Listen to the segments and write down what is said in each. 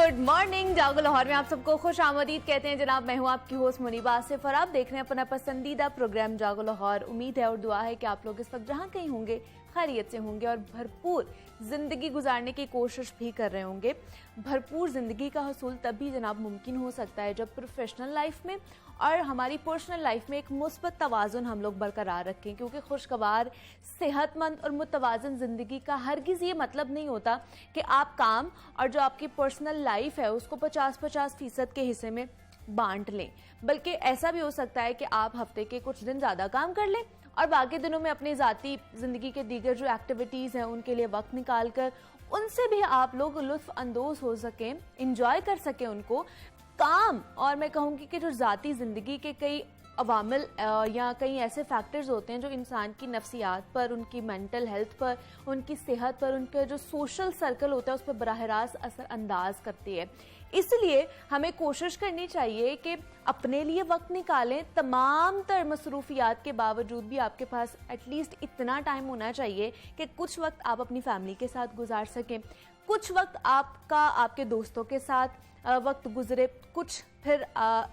Good morning. जागो लाहौर में आप सबको खुश आमदीद कहते हैं जनाब। मैं हूं आपकी होस्ट मुनीबा आसिफ और आप देख रहे हैं अपना पसंदीदा प्रोग्राम जागो लाहौर। उम्मीद है और दुआ है कि आप लोग इस वक्त जहां कहीं होंगे खैरियत से होंगे और भरपूर ज़िंदगी गुजारने की कोशिश भी कर रहे होंगे। भरपूर ज़िंदगी का हसूल तभी जनाब मुमकिन हो सकता है जब प्रोफेशनल लाइफ में और हमारी पर्सनल लाइफ में एक मुस्बत तवाज़ुन हम लोग बरकरार रखें, क्योंकि खुशगवार सेहतमंद और मुतवाज़न ज़िंदगी का हरगिज़ ये मतलब नहीं होता कि आप काम और जो आपकी पर्सनल लाइफ है उसको 50-50% के हिस्से में बांट लें, बल्कि ऐसा भी हो सकता है कि आप हफ्ते के कुछ दिन ज़्यादा काम कर लें और बाकी दिनों में अपनी ज़ाती ज़िंदगी के दीगर जो एक्टिविटीज़ हैं उनके लिए वक्त निकाल कर उनसे भी आप लोग लुत्फ़ अंदोज़ हो सकें, इंजॉय कर सकें उनको। काम और मैं कहूँगी कि जो ज़ाती ज़िंदगी के कई अवामिल या कई ऐसे फैक्टर्स होते हैं जो इंसान की नफ्सियात पर, उनकी मेंटल हेल्थ पर, उनकी सेहत पर, उनका जो सोशल सर्कल होता है उस पर बराह रास्त असर अंदाज करती है। इसलिए हमें कोशिश करनी चाहिए कि अपने लिए वक्त निकालें। तमाम तर मसरूफियात के बावजूद भी आपके पास एटलीस्ट इतना टाइम होना चाहिए कि कुछ वक्त आप अपनी फैमिली के साथ गुजार सकें, कुछ वक्त आपका आपके दोस्तों के साथ वक्त गुजरे, कुछ फिर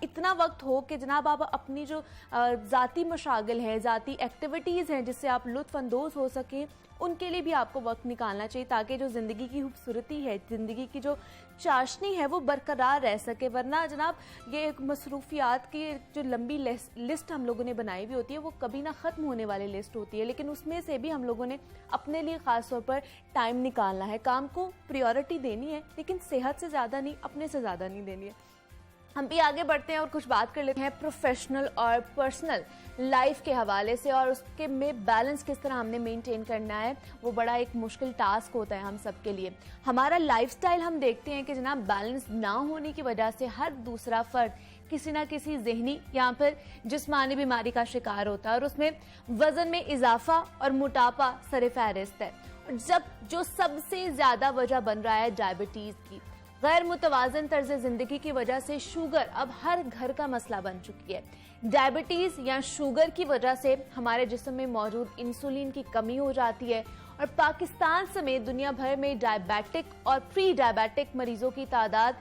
इतना वक्त हो कि जनाब आप अपनी जो ज़ाती मशागिल हैं, ज़ाती एक्टिविटीज़ हैं जिससे आप लुत्फ़ अंदोज़ हो सकें, उनके लिए भी आपको वक्त निकालना चाहिए ताकि जो ज़िंदगी की खूबसूरती है, ज़िंदगी की जो चाशनी है वो बरकरार रह सके। वरना जनाब ये एक मसरूफियात की जो लंबी लिस्ट हम लोगों ने बनाई हुई होती है वो कभी ना ख़त्म होने वाली लिस्ट होती है, लेकिन उसमें से भी हम लोगों ने अपने लिए ख़ास तौर पर टाइम निकालना है। काम को प्रायोरिटी देनी है लेकिन सेहत से ज़्यादा नहीं, अपने से ज़्यादा नहीं देनी है। हम भी आगे बढ़ते हैं और कुछ बात कर लेते हैं प्रोफेशनल और पर्सनल लाइफ के हवाले से, और उसके में बैलेंस किस तरह हमने मेंटेन करना है। वो बड़ा एक मुश्किल टास्क होता है हम सब के लिए। हमारा लाइफस्टाइल हम देखते हैं कि जनाब बैलेंस ना होने की वजह से हर दूसरा फर्द किसी ना किसी जहनी या फिर जिस्मानी बीमारी का शिकार होता है और उसमें वजन में इजाफा और मोटापा सर फहरिस्त है। जब जो सबसे ज्यादा वजह बन रहा है डायबिटीज की, गैर मुतवाजन तर्ज जिंदगी की वजह से शुगर अब हर घर का मसला बन चुकी है। डायबिटीज या शुगर की वजह से हमारे जिस्म में मौजूद इंसुलिन की कमी हो जाती है और पाकिस्तान समेत दुनिया भर में डायबिटिक और प्री डायबिटिक मरीजों की तादाद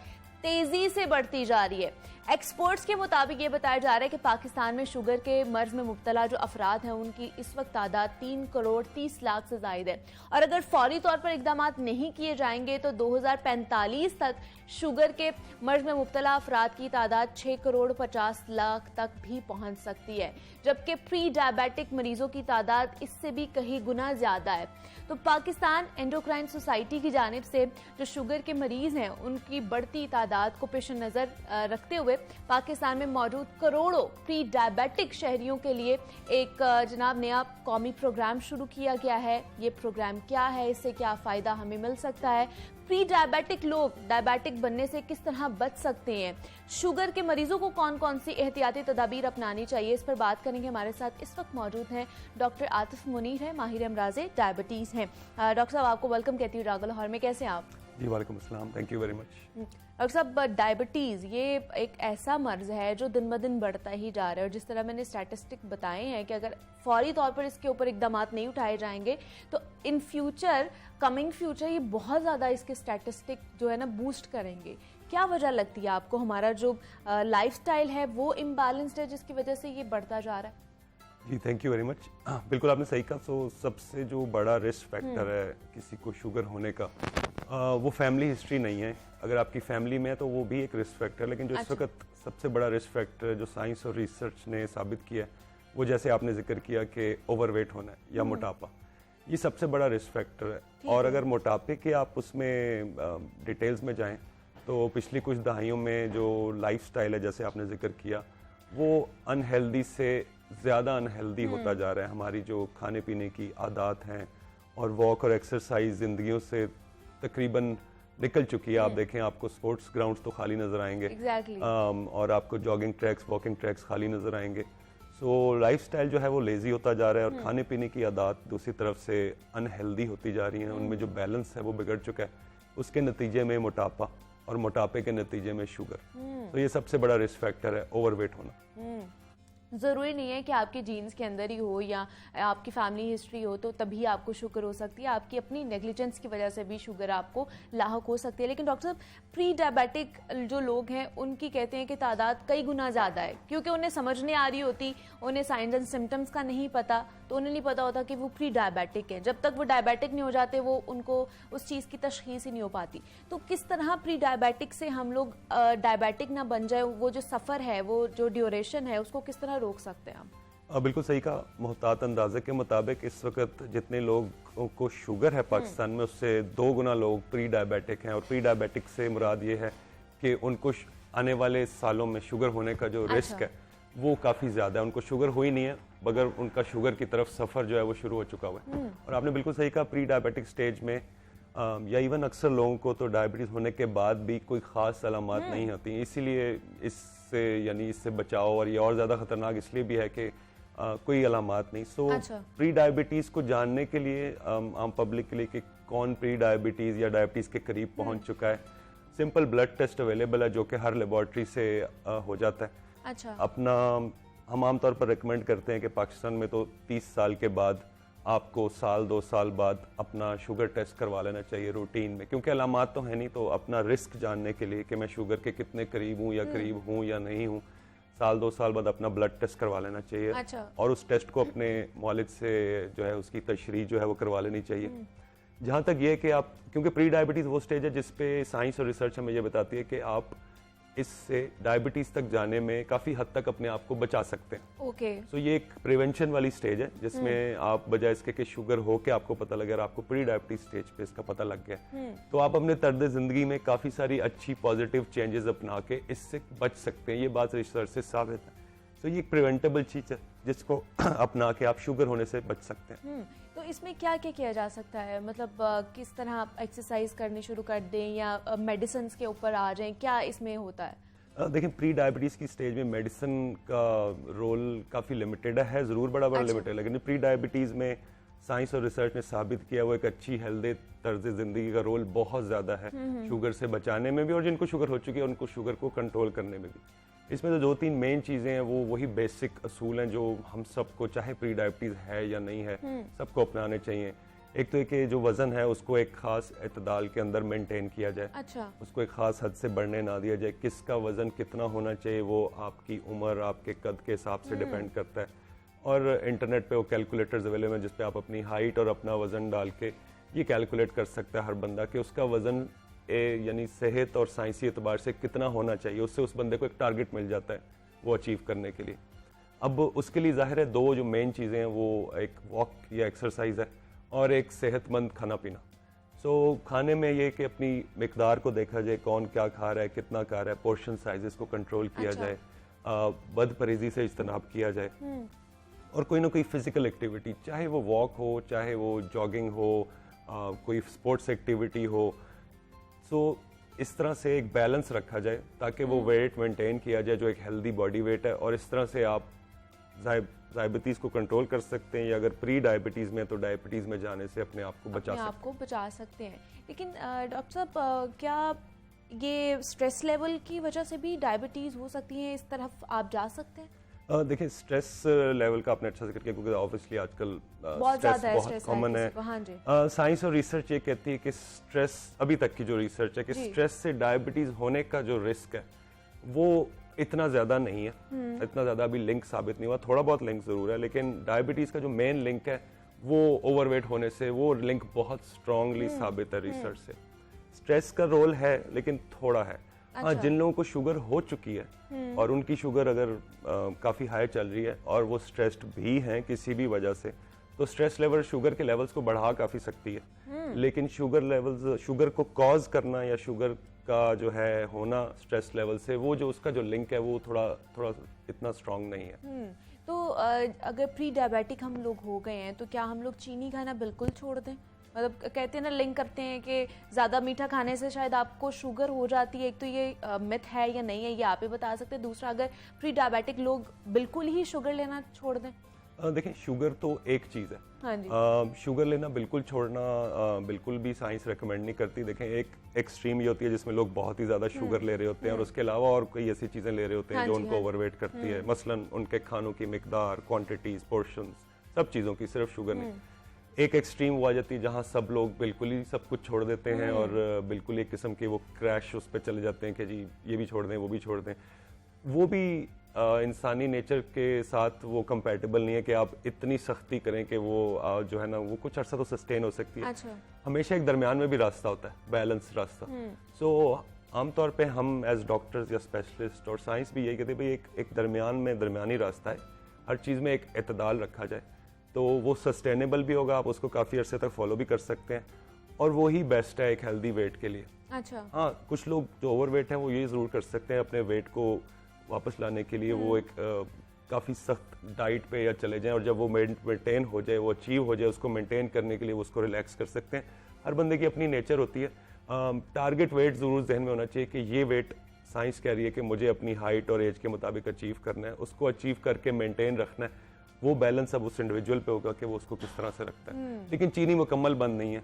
तेजी से बढ़ती जा रही है। एक्सपर्ट्स के मुताबिक ये बताया जा रहा है कि पाकिस्तान में शुगर के मर्ज में मुब्तला जो अफराद हैं उनकी इस वक्त तादाद 3 करोड़ 30 लाख से जायद है और अगर फौरी तौर पर इकदाम नहीं किए जाएंगे तो 2045 तक शुगर के मर्ज में मुब्तला अफराद की तादाद 6 करोड़ 50 लाख तक भी पहुंच सकती है, जबकि प्री डायबिटिक मरीजों की तादाद इससे भी कहीं गुना ज्यादा है। तो पाकिस्तान एंडोक्राइन सोसाइटी की जानिब से जो शुगर के मरीज हैं उनकी बढ़ती तादाद को पेश नजर रखते हुए पाकिस्तान में मौजूद करोड़ों प्री डायबिटिक शहरियों के लिए एक जनाब नया कौमी प्रोग्राम शुरू किया गया है। ये प्रोग्राम क्या है, इससे क्या फायदा हमें मिल सकता है, प्री डायबिटिक लोग डायबिटिक बनने से किस तरह बच सकते हैं, शुगर के मरीजों को कौन कौन सी एहतियाती तदाबीर अपनानी चाहिए, इस पर बात करेंगे। हमारे साथ इस वक्त मौजूद हैं डॉक्टर आतिफ मुनीर है, माहिर अमराज़े डायबिटीज हैं। डॉक्टर साहब आपको वेलकम कहती हूँ जागो लाहौर में, कैसे हैं आप? जी वालेकुम अस्सलाम, thank you very much. Doctor साहब डायबिटीज़ ये एक ऐसा मर्ज है जो दिन ब दिन बढ़ता ही जा रहा है और जिस तरह मैंने स्टैटिस्टिक बताए हैं कि अगर फौरी तौर पर इसके ऊपर इकदाम नहीं उठाए जाएंगे तो इन फ्यूचर कमिंग फ्यूचर ये बहुत ज़्यादा इसके स्टैटिस्टिक जो है ना बूस्ट करेंगे। क्या वजह लगती है आपको? हमारा जो लाइफस्टाइल है वो इम्बैलेंस्ड है जिसकी वजह से ये बढ़ता जा रहा है? जी थैंक यू वेरी मच। बिल्कुल आपने सही कहा। सो सबसे जो बड़ा रिस्क फैक्टर है किसी को शुगर होने का वो फैमिली हिस्ट्री नहीं है। अगर आपकी फैमिली में है तो वो भी एक रिस्क फैक्टर है, लेकिन जो इस वक्त सबसे बड़ा रिस्क फैक्टर जो साइंस और रिसर्च ने साबित किया है वो जैसे आपने जिक्र किया कि ओवरवेट होना है या मोटापा, ये सबसे बड़ा रिस्क फैक्टर है। और अगर मोटापे के आप उसमें डिटेल्स में जाएं तो पिछली कुछ दहाइयों में जो लाइफस्टाइल है जैसे आपने जिक्र किया वो अनहेल्दी से ज़्यादा अनहेल्दी होता जा रहा है। हमारी जो खाने पीने की आदत हैं और वॉक और एक्सरसाइज ज़िंदगियों से तकरीबन निकल चुकी है। आप देखें आपको स्पोर्ट्स ग्राउंड्स तो खाली नज़र आएंगे और आपको जॉगिंग ट्रैक्स, वॉकिंग ट्रैक्स खाली नज़र आएंगे। सो लाइफस्टाइल जो है वो लेजी होता जा रहा है और खाने पीने की आदत दूसरी तरफ से अनहेल्दी होती जा रही है। उनमें जो बैलेंस है वो बिगड़ चुका है, उसके नतीजे में मोटापा और मोटापे के नतीजे में शुगर। तो ये सबसे बड़ा रिस्क फैक्टर है ओवरवेट होना। ज़रूरी नहीं है कि आपके जीन्स के अंदर ही हो या आपकी फैमिली हिस्ट्री हो तो तभी आपको शुगर हो सकती है। आपकी अपनी नेग्लिजेंस की वजह से भी शुगर आपको लाहक हो सकती है। लेकिन डॉक्टर साहब, प्री डायबिटिक जो लोग हैं उनकी कहते हैं कि तादाद कई गुना ज़्यादा है, क्योंकि उन्हें समझ नहीं आ रही होती, उन्हें साइंस एंड सिम्टम्स का नहीं पता, तो उन्हें नहीं पता होता कि वो प्री डायबिटिक है। जब तक वो डायबिटिक नहीं हो जाते वो उनको उस चीज़ की तशख़ीस ही नहीं हो पाती। तो किस तरह प्री डायबिटिक से हम लोग डायबिटिक ना बन जाए, वो जो सफ़र है, वो जो ड्यूरेशन है, उसको किस तरह रोक सकते हैं हम? बिल्कुल सही कहा। मुहतात अंदाजे के मुताबिक इस वक्त जितने लोगों को शुगर है पाकिस्तान में, उससे 2 गुना लोग प्री डायबिटिक हैं। और प्री डायबिटिक से मुराद ये है कि उनको आने वाले सालों में शुगर होने का जो रिस्क है वो काफ़ी ज़्यादा है। उनको शुगर हुई नहीं है मगर उनका शुगर की तरफ सफ़र जो है वो शुरू हो चुका हुआ है। और आपने बिल्कुल सही कहा, प्री डायबिटिक स्टेज में या इवन अक्सर लोगों को तो डायबिटीज़ होने के बाद भी कोई ख़ास अलामात नहीं होती। इसीलिए इससे बचाओ, और ये और ज़्यादा ख़तरनाक इसलिए भी है कि कोई अलामात नहीं। सो प्री डायबिटीज़ को जानने के लिए आम पब्लिक के लिए कि कौन प्री डायबिटीज़ या डायबिटीज़ के करीब पहुंच चुका है, सिंपल ब्लड टेस्ट अवेलेबल है जो कि हर लेबॉर्ट्री से हो जाता है। अपना हम आमतौर पर रिकमेंड करते हैं कि पाकिस्तान में तो 30 साल के बाद आपको 1-2 साल बाद अपना शुगर टेस्ट करवा लेना चाहिए रूटीन में, क्योंकि अलामात तो है नहीं, तो अपना रिस्क जानने के लिए कि मैं शुगर के कितने करीब हूँ या करीब हूँ या नहीं हूँ, 1-2 साल बाद अपना ब्लड टेस्ट करवा लेना चाहिए। और उस टेस्ट को अपने मौलिद से जो है उसकी तशरीह जो है वो करवा लेनी चाहिए। जहाँ तक ये कि आप, क्योंकि प्री डायबिटीज़ वो स्टेज है जिसपे साइंस और रिसर्च हमें ये बताती है कि आप इससे डायबिटीज़ तक जाने में काफ़ी हद तक अपने आप को बचा सकते हैं। सो ये एक प्रिवेंशन वाली स्टेज है जिसमें आप बजाय इसके कि शुगर हो के आपको पता लगे, आपको प्री डायबिटीज स्टेज पे इसका पता लग गया, तो आप अपने तर्ज ज़िंदगी में काफ़ी सारी अच्छी पॉजिटिव चेंजेस अपना के इससे बच सकते हैं। ये बात रिसर्च से साबित है। तो ये एक प्रिवेंटेबल चीज़ है जिसको अपना के आप शुगर होने से बच सकते हैं। तो इसमें क्या क्या किया जा सकता है? मतलब किस तरह आप एक्सरसाइज करनी शुरू कर दें या मेडिसिन के ऊपर आ जाएं, क्या इसमें होता है? देखिए, प्री डायबिटीज़ की स्टेज में मेडिसिन का रोल काफ़ी लिमिटेड है, ज़रूर बड़ा लिमिटेड है, लेकिन प्री डायबिटीज़ में साइंस और रिसर्च ने साबित किया वो एक अच्छी हेल्दी तर्ज ज़िंदगी का रोल बहुत ज़्यादा है शुगर से बचाने में भी, और जिनको शुगर हो चुकी है उनको शुगर को कंट्रोल करने में भी। इसमें तो 2-3 मेन चीज़ें हैं, वो वही बेसिक असूल हैं जो हम सबको, चाहे प्री डायबिटीज़ है या नहीं है, सबको अपनाने चाहिए। एक तो कि जो वज़न है उसको एक ख़ास एतदाल के अंदर मेंटेन किया जाए। उसको एक ख़ास हद से बढ़ने ना दिया जाए। किसका वज़न कितना होना चाहिए वो आपकी उम्र, आपके कद के हिसाब से डिपेंड करता है। और इंटरनेट पे वो कैलकुलेटर्स अवेलेबल हैं जिस पे आप अपनी हाइट और अपना वज़न डाल के ये कैलकुलेट कर सकता है हर बंदा कि उसका वज़न यानी सेहत और साइंसी एतबार से कितना होना चाहिए। उससे उस बंदे को एक टारगेट मिल जाता है वो अचीव करने के लिए। अब उसके लिए ज़ाहिर है 2 जो मेन चीज़ें हैं, वो एक वॉक या एक्सरसाइज है और एक सेहतमंद खाना पीना। सो खाने में ये कि अपनी मिकदार को देखा जाए, कौन क्या खा रहा है, कितना खा रहा है, पोर्शन साइजेस को कंट्रोल किया जाए, बदपरहेज़ी से इज्तनाब किया जाए, और कोई ना कोई फिजिकल एक्टिविटी, चाहे वो वॉक हो, चाहे वो जॉगिंग हो, कोई स्पोर्ट्स एक्टिविटी हो। सो इस तरह से एक बैलेंस रखा जाए ताकि वो वेट मेंटेन किया जाए जो एक हेल्दी बॉडी वेट है, और इस तरह से आप डायबिटीज़ को कंट्रोल कर सकते हैं, या अगर प्री डायबिटीज़ में तो डायबिटीज़ में जाने से अपने आप को बचा सकते हैं। लेकिन डॉक्टर साहब, क्या ये स्ट्रेस लेवल की वजह से भी डायबिटीज़ हो सकती है? इस तरफ आप जा सकते हैं? देखिए, स्ट्रेस लेवल का आपने अच्छा जिक्र किया क्योंकि ऑब्वियसली आजकल बहुत कॉमन है। साइंस और रिसर्च ये कहती है कि स्ट्रेस, अभी तक की जो रिसर्च है कि स्ट्रेस से डायबिटीज होने का जो रिस्क है वो इतना ज़्यादा नहीं है, इतना ज़्यादा अभी लिंक साबित नहीं हुआ। थोड़ा बहुत लिंक ज़रूर है, लेकिन डायबिटीज़ का जो मेन लिंक है वो ओवरवेट होने से, वो लिंक बहुत स्ट्रांगली साबित है रिसर्च से। स्ट्रेस का रोल है लेकिन थोड़ा है। हाँ, जिन लोगों को शुगर हो चुकी है और उनकी शुगर अगर काफ़ी हाई चल रही है और वो स्ट्रेस्ड भी हैं किसी भी वजह से, तो स्ट्रेस लेवल शुगर के लेवल्स को बढ़ा काफ़ी सकती है। लेकिन शुगर को कॉज करना या शुगर का जो है होना स्ट्रेस लेवल से, वो जो उसका जो लिंक है वो थोड़ा इतना स्ट्रांग नहीं है। तो अगर प्री डायबिटिक हम लोग हो गए हैं तो क्या हम लोग चीनी खाना बिल्कुल छोड़ दें? मतलब कहते हैं ना, लिंक करते हैं कि ज़्यादा मीठा खाने से शायद आपको शुगर हो जाती है। एक तो ये मिथ है या नहीं है, ये आप ही बता सकते हैं। दूसरा, अगर प्री डायबिटिक लोग बिल्कुल ही शुगर लेना छोड़ दें? देखिए, शुगर तो एक चीज़ है। हाँ जी। शुगर लेना बिल्कुल छोड़ना बिल्कुल भी साइंस रेकमेंड नहीं करती। देखें, एक एक्सट्रीम ये होती है जिसमें लोग बहुत ही ज़्यादा शुगर ले रहे होते हैं और उसके अलावा और कोई ऐसी चीज़ें ले रहे होते हैं हाँ जो जी, उनको ओवरवेट करती है, मसलन उनके खानों की मिकदार, क्वांटिटीज, पोर्शंस, सब चीज़ों की, सिर्फ शुगर नहीं। एक एक्सट्रीम वो आ जाती है जहाँ सब लोग बिल्कुल ही सब कुछ छोड़ देते हैं और बिल्कुल एक किस्म के वो क्रैश उस पर चले जाते हैं कि जी ये भी छोड़ दें, वो भी छोड़ दें। वो भी इंसानी नेचर के साथ वो कंपैटिबल नहीं है कि आप इतनी सख्ती करें कि वो जो है ना वो कुछ अर्सा तो सस्टेन हो सकती है। अच्छा। हमेशा एक दरमियान में भी रास्ता होता है, बैलेंस रास्ता। सो आमतौर पे हम एज डॉक्टर्स या स्पेशलिस्ट और साइंस भी यही कहते हैं भाई एक दरमियान में दरमियानी रास्ता है, हर चीज़ में एक एतदाल रखा जाए तो वो सस्टेनेबल भी होगा, आप उसको काफ़ी अरसे तक फॉलो भी कर सकते हैं और वो ही बेस्ट है एक हेल्दी वेट के लिए। अच्छा। हाँ, कुछ लोग जो ओवरवेट हैं वो ये ज़रूर कर सकते हैं अपने वेट को वापस लाने के लिए वो एक काफ़ी सख्त डाइट पे या चले जाएं और जब वो मेंटेन हो जाए, वो अचीव हो जाए, उसको मेंटेन करने के लिए वो उसको रिलैक्स कर सकते हैं। हर बंदे की अपनी नेचर होती है। टारगेट वेट ज़रूर जहन में होना चाहिए कि ये वेट साइंस कह रही है कि मुझे अपनी हाइट और एज के मुताबिक अचीव करना है, उसको अचीव करके मेंटेन रखना है। वो बैलेंस अब उस इंडिविजुअल पे होगा कि वो उसको किस तरह से रखता है। लेकिन चीनी मुकम्मल बंद नहीं है,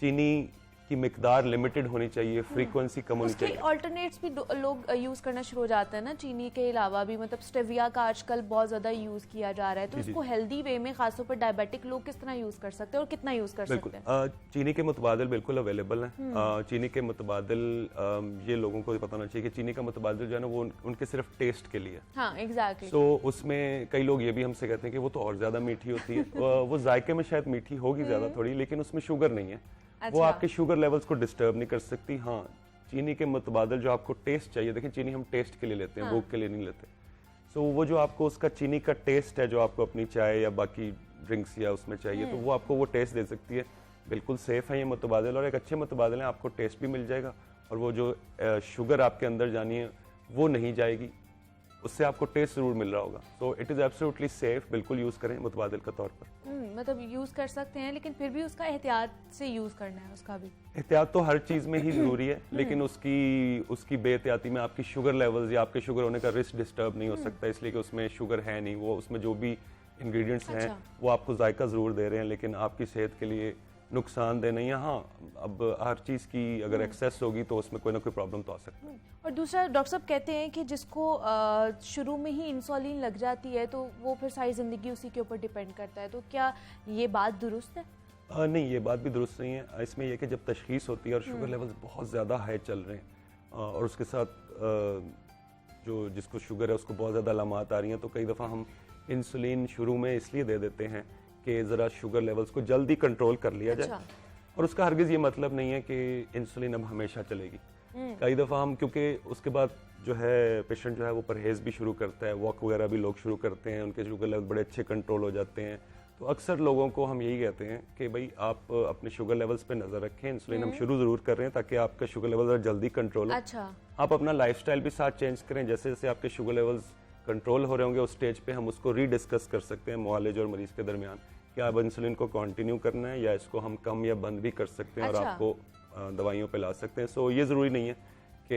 चीनी की मिकदार लिमिटेड होनी चाहिए, फ्रीक्वेंसी कम होनी उसके चाहिए। ऑल्टरनेट्स भी लोग यूज करना शुरू हो जाते हैं ना चीनी के अलावा भी, मतलब स्टेविया का आजकल बहुत ज्यादा यूज किया जा रहा है, तो उसको हेल्दी वे में खासतौर पर डायबिटिक लोग किस तरह यूज कर सकते हैं और कितना यूज कर सकते हैं? चीनी के मुतबादिल बिल्कुल अवेलेबल हैं। चीनी के मुतबादिल ये लोगों को पता होना चाहिए कि चीनी का मुतबादिल जो है ना वो उनके सिर्फ टेस्ट के लिए। हाँ, एग्जैक्टली। सो उसमें कई लोग ये भी हमसे कहते हैं कि वो तो और ज्यादा मीठी होती है। वो जायके में शायद मीठी होगी ज्यादा थोड़ी, लेकिन उसमें शुगर नहीं है। अच्छा। वो आपके शुगर लेवल्स को डिस्टर्ब नहीं कर सकती। हाँ, चीनी के मुतबादिल जो आपको टेस्ट चाहिए, देखिए चीनी हम टेस्ट के लिए लेते हैं, हाँ। भूख के लिए नहीं लेते। सो वो जो आपको उसका चीनी का टेस्ट है जो आपको अपनी चाय या बाकी ड्रिंक्स या उसमें चाहिए, तो वो आपको वो टेस्ट दे सकती है। बिल्कुल सेफ है ये मुतबादिल और एक अच्छे मुतबादिल है, आपको टेस्ट भी मिल जाएगा और वो जो शुगर आपके अंदर जानी है वो नहीं जाएगी, उससे आपको टेस्ट जरूर मिल रहा होगा। तो इट इज़ एब्सोल्युटली सेफ, बिल्कुल यूज़ करें मुतबादिल का तौर पर। मतलब यूज कर सकते हैं लेकिन फिर भी उसका एहतियात से यूज करना है, उसका भी एहतियात तो हर चीज़ में ही ज़रूरी है, लेकिन उसकी बेहतियाती में आपकी शुगर लेवल्स या आपके शुगर होने का रिस्क डिस्टर्ब नहीं हो सकता, इसलिए कि उसमें शुगर है नहीं। वो उसमें जो भी इंग्रेडिएंट्स हैं वो आपको जायका ज़रूर दे रहे हैं, लेकिन आपकी सेहत के लिए नुकसानदेह नहीं है। हाँ, अब हर चीज़ की अगर एक्सेस होगी तो उसमें कोई ना कोई प्रॉब्लम तो आ सकती है। और दूसरा, डॉक्टर साहब कहते हैं कि जिसको शुरू में ही इंसुलिन लग जाती है तो वो फिर सारी ज़िंदगी उसी के ऊपर डिपेंड करता है, तो क्या ये बात दुरुस्त है? नहीं, ये बात भी दुरुस्त नहीं है। इसमें यह कि जब तशखीस होती है और शुगर लेवल्स बहुत ज़्यादा हाई चल रहे हैं और उसके साथ जो जिसको शुगर है उसको बहुत ज़्यादा अलामात आ रही हैं, तो कई दफ़ा हम इंसुलिन शुरू में इसलिए दे देते हैं कि ज़रा शुगर लेवल्स को जल्दी कंट्रोल कर लिया जाए। और उसका हरगिज़ ये मतलब नहीं है कि इंसुलिन अब हमेशा चलेगी। कई दफ़ा हम, क्योंकि उसके बाद जो है पेशेंट जो है वो परहेज़ भी शुरू करता है, वॉक वगैरह भी लोग शुरू करते हैं, उनके शुगर लेवल बड़े अच्छे कंट्रोल हो जाते हैं। तो अक्सर लोगों को हम यही कहते हैं कि भाई आप अपने शुगर लेवल्स पे नज़र रखें, इंसुलिन हम शुरू ज़रूर कर रहे हैं ताकि आपका शुगर लेवल ज़रा जल्दी कंट्रोल हो। अच्छा। आप अपना लाइफस्टाइल भी साथ चेंज करें, जैसे जैसे आपके शुगर लेवल्स कंट्रोल हो रहे होंगे उस स्टेज पे हम उसको रीडिस्कस कर सकते हैं मुआलिज और मरीज़ के दरमियान कि आप इंसुलिन को कंटिन्यू करना है या इसको हम कम या बंद भी कर सकते हैं और आपको दवाइयों पे ला सकते हैं। सो ये ज़रूरी नहीं है कि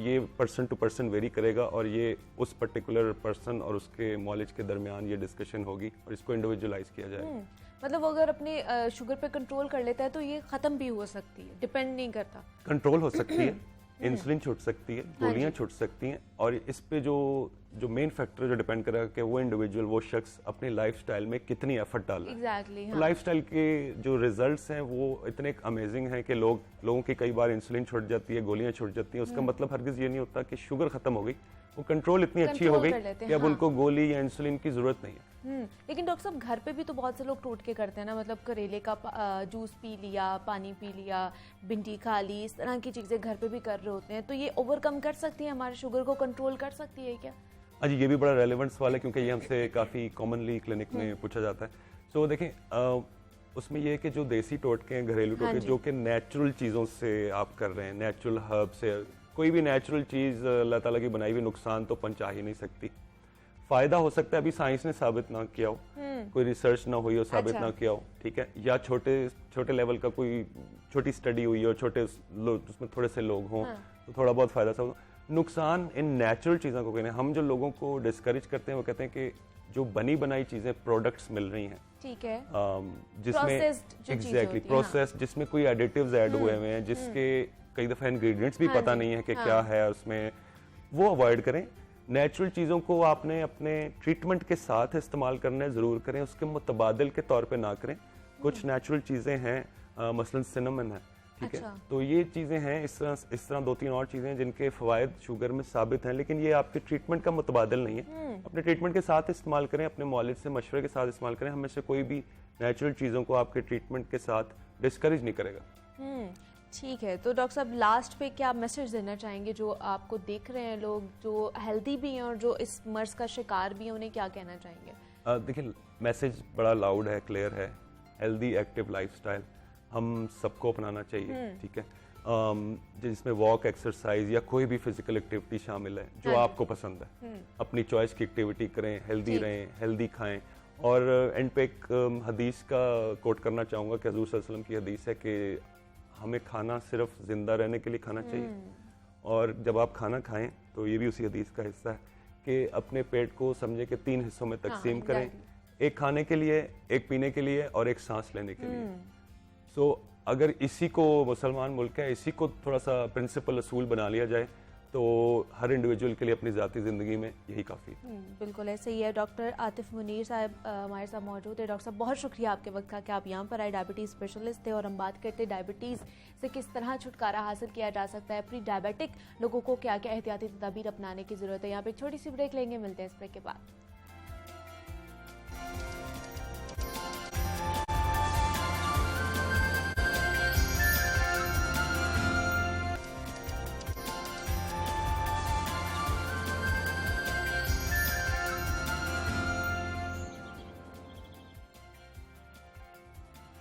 ये पर्सन टू पर्सन वेरी करेगा और ये उस पर्टिकुलर पर्सन और उसके मुआलिज के दरमियान ये डिस्कशन होगी और इसको इंडिविजुअलाइज किया जाएगा। मतलब अगर अपने शुगर पे कंट्रोल कर लेता है तो ये ख़त्म भी हो सकती है, डिपेंड नहीं करता। कंट्रोल हो सकती है, इंसुलिन छूट सकती है, गोलियां छूट सकती हैं और इस पे जो मेन फैक्टर जो डिपेंड करेगा कि वो इंडिविजुअल, वो शख्स अपने लाइफस्टाइल में कितनी एफर्ट डाल रहा है। एग्जैक्टली। तो लाइफस्टाइल के जो रिजल्ट्स हैं वो इतने अमेजिंग हैं कि लोगों की कई बार इंसुलिन छूट जाती है, गोलियां छूट जाती हैं। उसका मतलब हरगिज़ ये नहीं होता कि शुगर खत्म हो गई, वो कंट्रोल इतनी अच्छी हो गई कि अब उनको गोली या इंसुलिन की जरूरत नहीं है। लेकिन डॉक्टर साहब घर पे भी तो बहुत से लोग टोटके करते हैं ना, मतलब करेले का जूस पी लिया, पानी पी लिया, भिंडी खा ली, इस तरह की चीज़ें घर पे भी कर रहे होते हैं, तो ये ओवरकम कर सकती है, हमारे शुगर को कंट्रोल कर सकती है क्या? जी, ये भी बड़ा रेलेवेंट सवाल है क्योंकि ये हमसे काफ़ी कॉमनली क्लिनिक में पूछा जाता है। सो देखें, उसमें ये है कि जो देसी टोटके हैं, घरेलू टोटके जो कि नेचुरल चीज़ों से आप कर रहे हैं, नेचुरल हर्ब से, कोई भी नेचुरल चीज़ अल्लाह ताला की बनाई हुई नुकसान तो पहुंचा ही नहीं सकती। फ़ायदा हो सकता है, अभी साइंस ने साबित ना किया हो, कोई रिसर्च ना हुई हो, साबित ना किया हो, ठीक है, या छोटे लेवल का कोई छोटी स्टडी हुई हो, उसमें थोड़े से लोग हों तो थोड़ा बहुत फ़ायदा सा नुकसान इन नेचुरल चीज़ों को कहते हैं। हम जो लोगों को डिस्करेज करते हैं वो कहते हैं कि जो बनी बनाई चीज़ें, प्रोडक्ट्स मिल रही हैं, ठीक है, जिसमें एग्जैक्टली प्रोसेस, जिसमें कोई एडिटिव्स ऐड हुए हुए हैं, जिसके कई दफ़ा इंग्रेडिएंट्स भी हाँ पता जी, नहीं है कि हाँ। क्या है उसमें, वो अवॉइड करें। नेचुरल चीज़ों को आपने अपने ट्रीटमेंट के साथ इस्तेमाल करना है, ज़रूर करें, उसके मुतबादिल के तौर पे ना करें। कुछ नेचुरल चीज़ें हैं, मसलन सिनेमन है, ठीक है, अच्छा। तो ये चीज़ें हैं, इस तरह 2-3 और चीज़ें हैं जिनके फ़वाइद शुगर में साबित हैं, लेकिन ये आपके ट्रीटमेंट का मुतबादिल नहीं है। अपने ट्रीटमेंट के साथ इस्तेमाल करें, अपने मौलिद से मशवरे के साथ इस्तेमाल करें। हमेशा कोई भी नेचुरल चीज़ों को आपके ट्रीटमेंट के साथ डिस्करेज नहीं करेगा। ठीक है, तो डॉक्टर साहब लास्ट पे क्या मैसेज देना चाहेंगे जो आपको देख रहे हैं लोग जो हेल्दी भी हैं और जो इस मर्ज का शिकार भी हैं, उन्हें क्या कहना चाहेंगे? देखिए, मैसेज बड़ा लाउड है, क्लियर है। हेल्दी एक्टिव लाइफस्टाइल हम सबको अपनाना चाहिए, ठीक है, जिसमें वॉक, एक्सरसाइज या कोई भी फिजिकल एक्टिविटी शामिल है जो आपको पसंद है। अपनी चॉइस की एक्टिविटी करें, हेल्दी रहें, हेल्दी खाएं। और एंड पे एक हदीस का कोट करना चाहूँगा कि हजूर सल्लल्लाहु अलैहि वसल्लम की हदीस है कि हमें खाना सिर्फ जिंदा रहने के लिए खाना चाहिए, और जब आप खाना खाएं तो ये भी उसी हदीस का हिस्सा है कि अपने पेट को समझे कि 3 हिस्सों में तकसीम करें, एक खाने के लिए, एक पीने के लिए और एक सांस लेने के लिए। सो अगर इसी को, मुसलमान मुल्क है, इसी को थोड़ा सा प्रिंसिपल असूल बना लिया जाए तो हर इंडिविजुअल के लिए अपनी ज़ाती ज़िंदगी में यही काफ़ी है। बिल्कुल ऐसे ही है। डॉक्टर आतिफ मुनीर साहब हमारे साथ मौजूद है। डॉक्टर साहब, बहुत शुक्रिया आपके वक्त का कि आप यहाँ पर आए। डायबिटीज़ स्पेशलिस्ट थे और हम बात करते डायबिटीज़ से किस तरह छुटकारा हासिल किया जा सकता है, प्री डायबिटिक लोगों को क्या क्या एहतियाती तदाबीर अपनाने की ज़रूरत है। यहाँ पे एक छोटी सी ब्रेक लेंगे, मिलते हैं इस ब्रेक के बाद।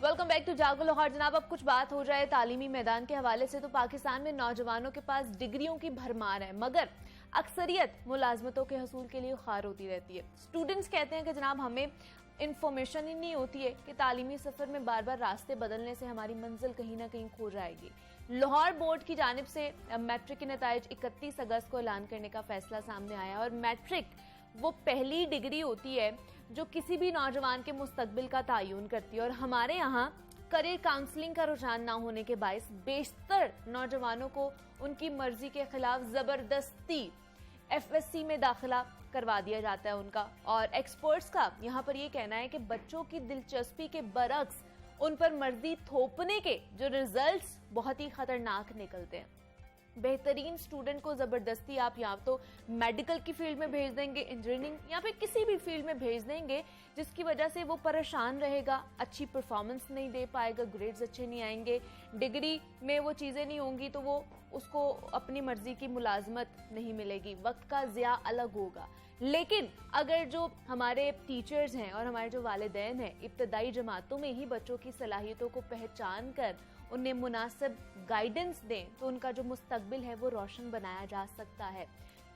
वेलकम बैक टू जागो लाहौर। जनाब, अब कुछ बात हो जाए तालीमी मैदान के हवाले से, तो पाकिस्तान में नौजवानों के पास डिग्रियों की भरमार है, मगर अक्सरियत मुलाजमतों के हसूल के लिए ख्वार होती रहती है। स्टूडेंट्स कहते हैं कि जनाब हमें इन्फॉर्मेशन ही नहीं होती है कि तालीमी सफ़र में बार बार रास्ते बदलने से हमारी मंजिल कहीं ना कहीं खो जाएगी। लाहौर बोर्ड की जानिब से मैट्रिक के नताइज 31 अगस्त को ऐलान करने का फैसला सामने आया, और मैट्रिक वो पहली डिग्री होती है जो किसी भी नौजवान के मुस्तकबिल का तयन करती है। और हमारे यहाँ करियर काउंसलिंग का रुझान ना होने के बायस बेशतर नौजवानों को उनकी मर्जी के खिलाफ जबरदस्ती FSC में दाखिला करवा दिया जाता है उनका। और एक्सपर्ट्स का यहाँ पर ये कहना है कि बच्चों की दिलचस्पी के बरक्स उन पर मर्जी थोपने के जो रिजल्ट्स बहुत ही खतरनाक निकलते हैं। बेहतरीन स्टूडेंट को जबरदस्ती आप या तो मेडिकल की फील्ड में भेज देंगे, इंजीनियरिंग या फिर किसी भी फील्ड में भेज देंगे, जिसकी वजह से वो परेशान रहेगा, अच्छी परफॉर्मेंस नहीं दे पाएगा, ग्रेड्स अच्छे नहीं आएंगे, डिग्री में वो चीज़ें नहीं होंगी, तो वो उसको अपनी मर्जी की मुलाजमत नहीं मिलेगी, वक्त का ज़िया अलग होगा। लेकिन अगर जो हमारे टीचर्स हैं और हमारे जो वालिदैन हैं इब्तदाई जमातों में ही बच्चों की सलाहियतों को पहचान कर उन्हें मुनासिब गाइडेंस दें, तो उनका जो मुस्तकबिल है वो रोशन बनाया जा सकता है।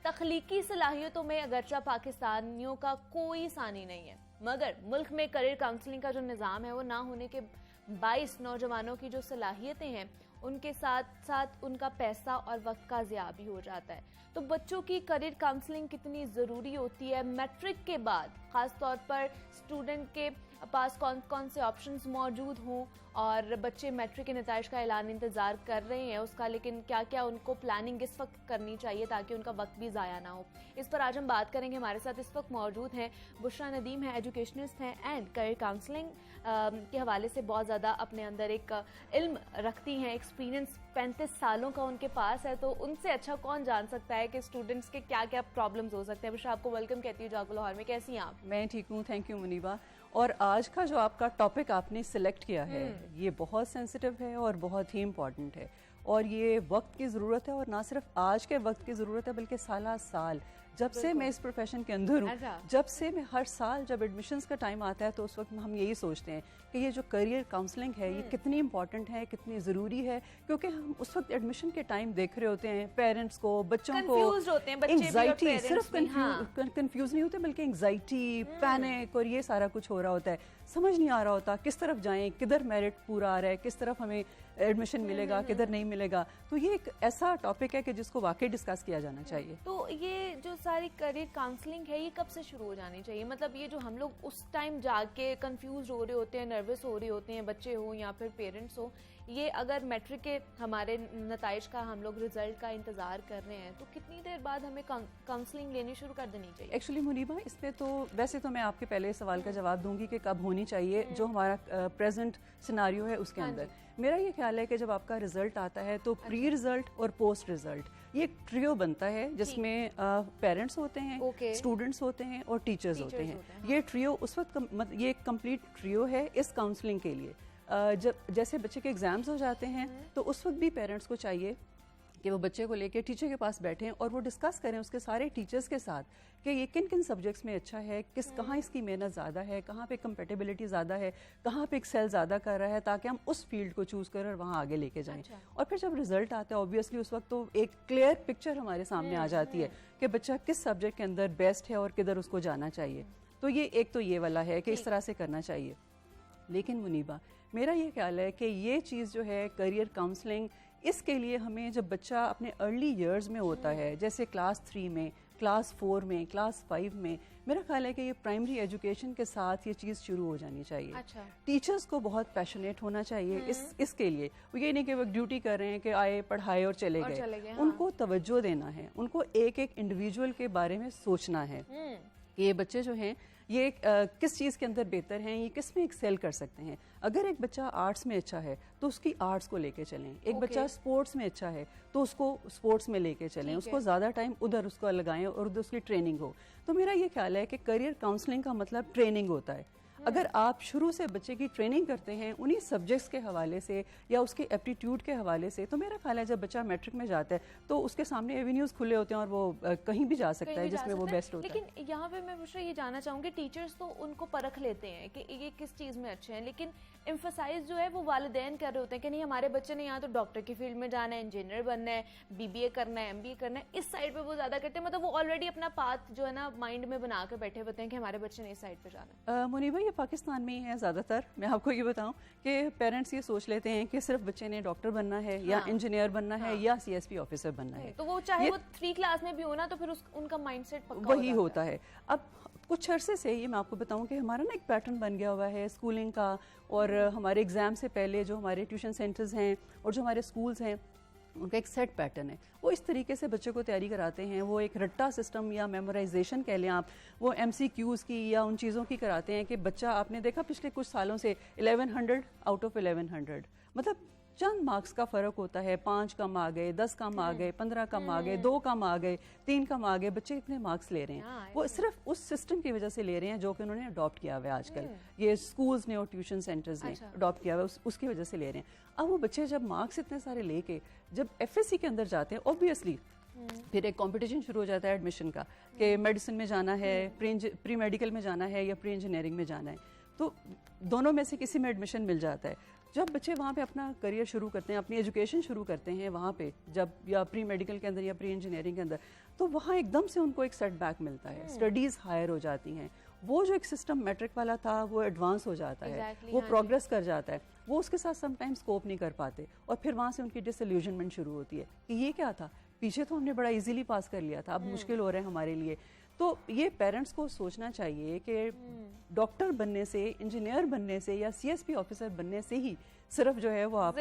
तख्लीकी सलाहियतों में अगरचा पाकिस्तानियों का कोई सानी नहीं है, मगर मुल्क में करियर काउंसलिंग का जो निज़ाम है वो ना होने के बाईस नौजवानों की जो सलाहियतें हैं उनके साथ साथ उनका पैसा और वक्त का ज़िया भी हो जाता है। तो बच्चों की करियर काउंसलिंग कितनी ज़रूरी होती है मैट्रिक के बाद, ख़ास तौर पर स्टूडेंट के पास कौन कौन से ऑप्शंस मौजूद हों, और बच्चे मैट्रिक के नताइज का ऐलान इंतज़ार कर रहे हैं उसका, लेकिन क्या क्या उनको प्लानिंग इस वक्त करनी चाहिए ताकि उनका वक्त भी ज़ाया ना हो। इस पर आज हम बात करेंगे। हमारे साथ इस वक्त मौजूद हैं बुशरा नदीम है, एजुकेशनिस्ट हैं एंड करियर काउंसलिंग के हवाले से बहुत ज़्यादा अपने अंदर एक इल्म रखती हैं, एक्सपीरियंस 35 सालों का उनके पास है, तो उनसे अच्छा कौन जान सकता है कि स्टूडेंट्स के क्या क्या प्रॉब्लम्स हो सकते हैं। बुशरा, आपको वेलकम कहती हूँ जागो लाहौर में, कैसी हैं आप? मैं ठीक हूँ, थैंक यू मुनीबा। और आज का जो आपका टॉपिक आपने सिलेक्ट किया है ये बहुत सेंसिटिव है और बहुत ही इम्पॉर्टेंट है, और ये वक्त की ज़रूरत है, और ना सिर्फ आज के वक्त की ज़रूरत है बल्कि साला साल जब से मैं इस प्रोफेशन के अंदर हूँ, जब से मैं हर साल जब एडमिशन्स का टाइम आता है तो उस वक्त हम यही सोचते हैं कि ये जो करियर काउंसलिंग है ये कितनी इंपॉर्टेंट है, कितनी ज़रूरी है, क्योंकि हम उस वक्त एडमिशन के टाइम देख रहे होते हैं पेरेंट्स को, बच्चों को एंग्जाइटी, सिर्फ कंफ्यूज नहीं होते बल्कि एंग्जाइटी, पैनिक और ये सारा कुछ हो रहा होता है। समझ नहीं आ रहा होता किस तरफ जाएं, किधर मेरिट पूरा आ रहा है, किस तरफ हमें एडमिशन मिलेगा, किधर नहीं मिलेगा। तो ये एक ऐसा टॉपिक है कि जिसको वाकई डिस्कस किया जाना चाहिए। तो ये जो सारी करियर काउंसलिंग है ये कब से शुरू हो जानी चाहिए? मतलब ये जो हम लोग उस टाइम जाके कंफ्यूज हो रहे होते हैं, नर्वस हो रहे होते हैं, बच्चे हो या फिर पेरेंट्स हो, ये अगर मैट्रिक के हमारे नताइज का हम लोग रिजल्ट का इंतजार कर रहे हैं तो कितनी देर बाद हमें काउंसलिंग लेनी शुरू कर देनी चाहिए? एक्चुअली मुनीबा, इस पे तो वैसे तो मैं आपके पहले सवाल का जवाब दूंगी कि कब होनी चाहिए, जो हमारा प्रेजेंट सिनारियो है उसके अंदर। मेरा ये ख्याल है कि जब आपका रिजल्ट आता है तो प्री रिजल्ट और पोस्ट रिजल्ट ये एक ट्रियो बनता है जिसमें पेरेंट्स होते हैं, स्टूडेंट्स होते हैं और टीचर्स होते हैं। ये ट्रियो उस वक्त ये एक कंप्लीट ट्रियो है इस काउंसलिंग के लिए। जब जैसे बच्चे के एग्जाम्स हो जाते हैं तो उस वक्त भी पेरेंट्स को चाहिए कि वो बच्चे को लेके टीचर के पास बैठें और वो डिस्कस करें उसके सारे टीचर्स के साथ कि ये किन किन सब्जेक्ट्स में अच्छा है, कहाँ इसकी मेहनत ज़्यादा है, कहाँ पे कंपेटेबिलिटी ज़्यादा है, कहाँ पे एक्सेल ज़्यादा कर रहा है, ताकि हम उस फील्ड को चूज़ करें और वहाँ आगे लेके जाएं। और फिर जब रिजल्ट आता है ऑब्वियसली उस वक्त तो एक क्लियर पिक्चर हमारे सामने आ जाती है कि बच्चा किस सब्जेक्ट के अंदर बेस्ट है और किधर उसको जाना चाहिए। तो ये एक तो ये वाला है कि इस तरह से करना चाहिए। लेकिन मुनीबा, मेरा ये ख्याल है कि ये चीज़ जो है करियर काउंसलिंग, इसके लिए हमें जब बच्चा अपने अर्ली इयर्स में होता है, जैसे क्लास 3 में, क्लास 4 में, क्लास 5 में, मेरा ख्याल है कि ये प्राइमरी एजुकेशन के साथ ये चीज़ शुरू हो जानी चाहिए। अच्छा। टीचर्स को बहुत पैशनेट होना चाहिए इसके लिए। वो ये नहीं कि वो ड्यूटी कर रहे हैं कि आए पढ़ाए और चले गए। उनको तवज्जो देना है, उनको एक एक इंडिविजुअल के बारे में सोचना है कि ये बच्चे जो हैं ये किस चीज़ के अंदर बेहतर हैं, ये किस में एक्सेल कर सकते हैं। अगर एक बच्चा आर्ट्स में अच्छा है तो उसकी आर्ट्स को लेके चलें, एक बच्चा स्पोर्ट्स में अच्छा है तो उसको स्पोर्ट्स में लेके चलें, उसको ज़्यादा टाइम उधर उसको लगाएं और उधर उसकी ट्रेनिंग हो। तो मेरा ये ख्याल है कि करियर काउंसलिंग का मतलब ट्रेनिंग होता है। अगर आप शुरू से बच्चे की ट्रेनिंग करते हैं उन्हीं सब्जेक्ट्स के हवाले से या उसके एप्टीट्यूड के हवाले से, तो मेरा ख्याल है जब बच्चा मैट्रिक में जाता है तो उसके सामने एवेन्यूज खुले होते हैं और वो कहीं भी जा सकता है जिसमें वो बेस्ट होता है। लेकिन यहाँ पे मैं ये जानना चाहूँगी, टीचर्स तो उनको परख लेते हैं कि ये किस चीज़ में अच्छे हैं, लेकिन एम्फसाइज जो है वो वालिदैन कर रहे होते हैं कि नहीं हमारे बच्चे ने यहाँ तो डॉक्टर की फील्ड में जाना है, इंजीनियर बनना है, BBA करना है, MBA करना है, इस साइड पे वो ज़्यादा करते हैं। मतलब वो ऑलरेडी अपना पाथ जो है ना माइंड में बना के बैठे होते हैं कि हमारे बच्चे ने इस साइड पे जाना है। मुनीबा, ये पाकिस्तान में ही है ज़्यादातर। मैं आपको ये बताऊं कि पेरेंट्स ये सोच लेते हैं कि सिर्फ बच्चे ने डॉक्टर बनना है या इंजीनियर बनना है या CSP ऑफिसर बनना है, तो वो चाहे वो 3 क्लास में भी हो ना तो फिर उनका माइंडसेट वही होता है। अब कुछ अरसे से ये मैं आपको बताऊं कि हमारा ना एक पैटर्न बन गया हुआ है स्कूलिंग का, और हमारे एग्जाम से पहले जो हमारे ट्यूशन सेंटर्स हैं और जो हमारे स्कूल्स हैं उनका एक सेट पैटर्न है। वो इस तरीके से बच्चों को तैयारी कराते हैं, वो एक रट्टा सिस्टम या मेमोराइजेशन कह लें आप, वो MCQs की या उन चीज़ों की कराते हैं कि बच्चा, आपने देखा पिछले कुछ सालों से 1100 आउट ऑफ 1100, मतलब चंद मार्क्स का फ़र्क होता है, 5 कम आ गए, 10 कम आ गए, 15 कम आ गए, 2 कम आ गए, 3 कम आ गए, बच्चे इतने मार्क्स ले रहे हैं। वो सिर्फ उस सिस्टम की वजह से ले रहे हैं जो कि उन्होंने अडॉप्ट किया हुआ है आजकल, ये स्कूल्स ने और ट्यूशन सेंटर्स ने अडॉप्ट किया हुआ है, उसकी वजह से ले रहे हैं। अब वो बच्चे जब मार्क्स इतने सारे लेके जब FSC के अंदर जाते हैं, ऑब्वियसली फिर एक कंपटीशन शुरू हो जाता है एडमिशन का कि मेडिसिन में जाना है, प्री मेडिकल में जाना है या प्री इंजीनियरिंग में जाना है, तो दोनों में से किसी में एडमिशन मिल जाता है। जब बच्चे वहाँ पे अपना करियर शुरू करते हैं, अपनी एजुकेशन शुरू करते हैं वहाँ पे, जब या प्री मेडिकल के अंदर या प्री इंजीनियरिंग के अंदर, तो वहाँ एकदम से उनको एक सेटबैक मिलता है, स्टडीज़ हायर हो जाती हैं, वो जो एक सिस्टम मैट्रिक वाला था वो एडवांस हो जाता है, वो प्रोग्रेस कर जाता है, वो उसके साथ समटाइम्स कोप नहीं कर पाते और फिर वहाँ से उनकी डिसइल्यूजनमेंट शुरू होती है कि ये क्या था, पीछे तो हमने बड़ा इजीली पास कर लिया था, अब मुश्किल हो रहा है हमारे लिए। तो ये पेरेंट्स को सोचना चाहिए कि डॉक्टर बनने से, इंजीनियर बनने से या CSP ऑफिसर बनने से ही सिर्फ जो है वो आप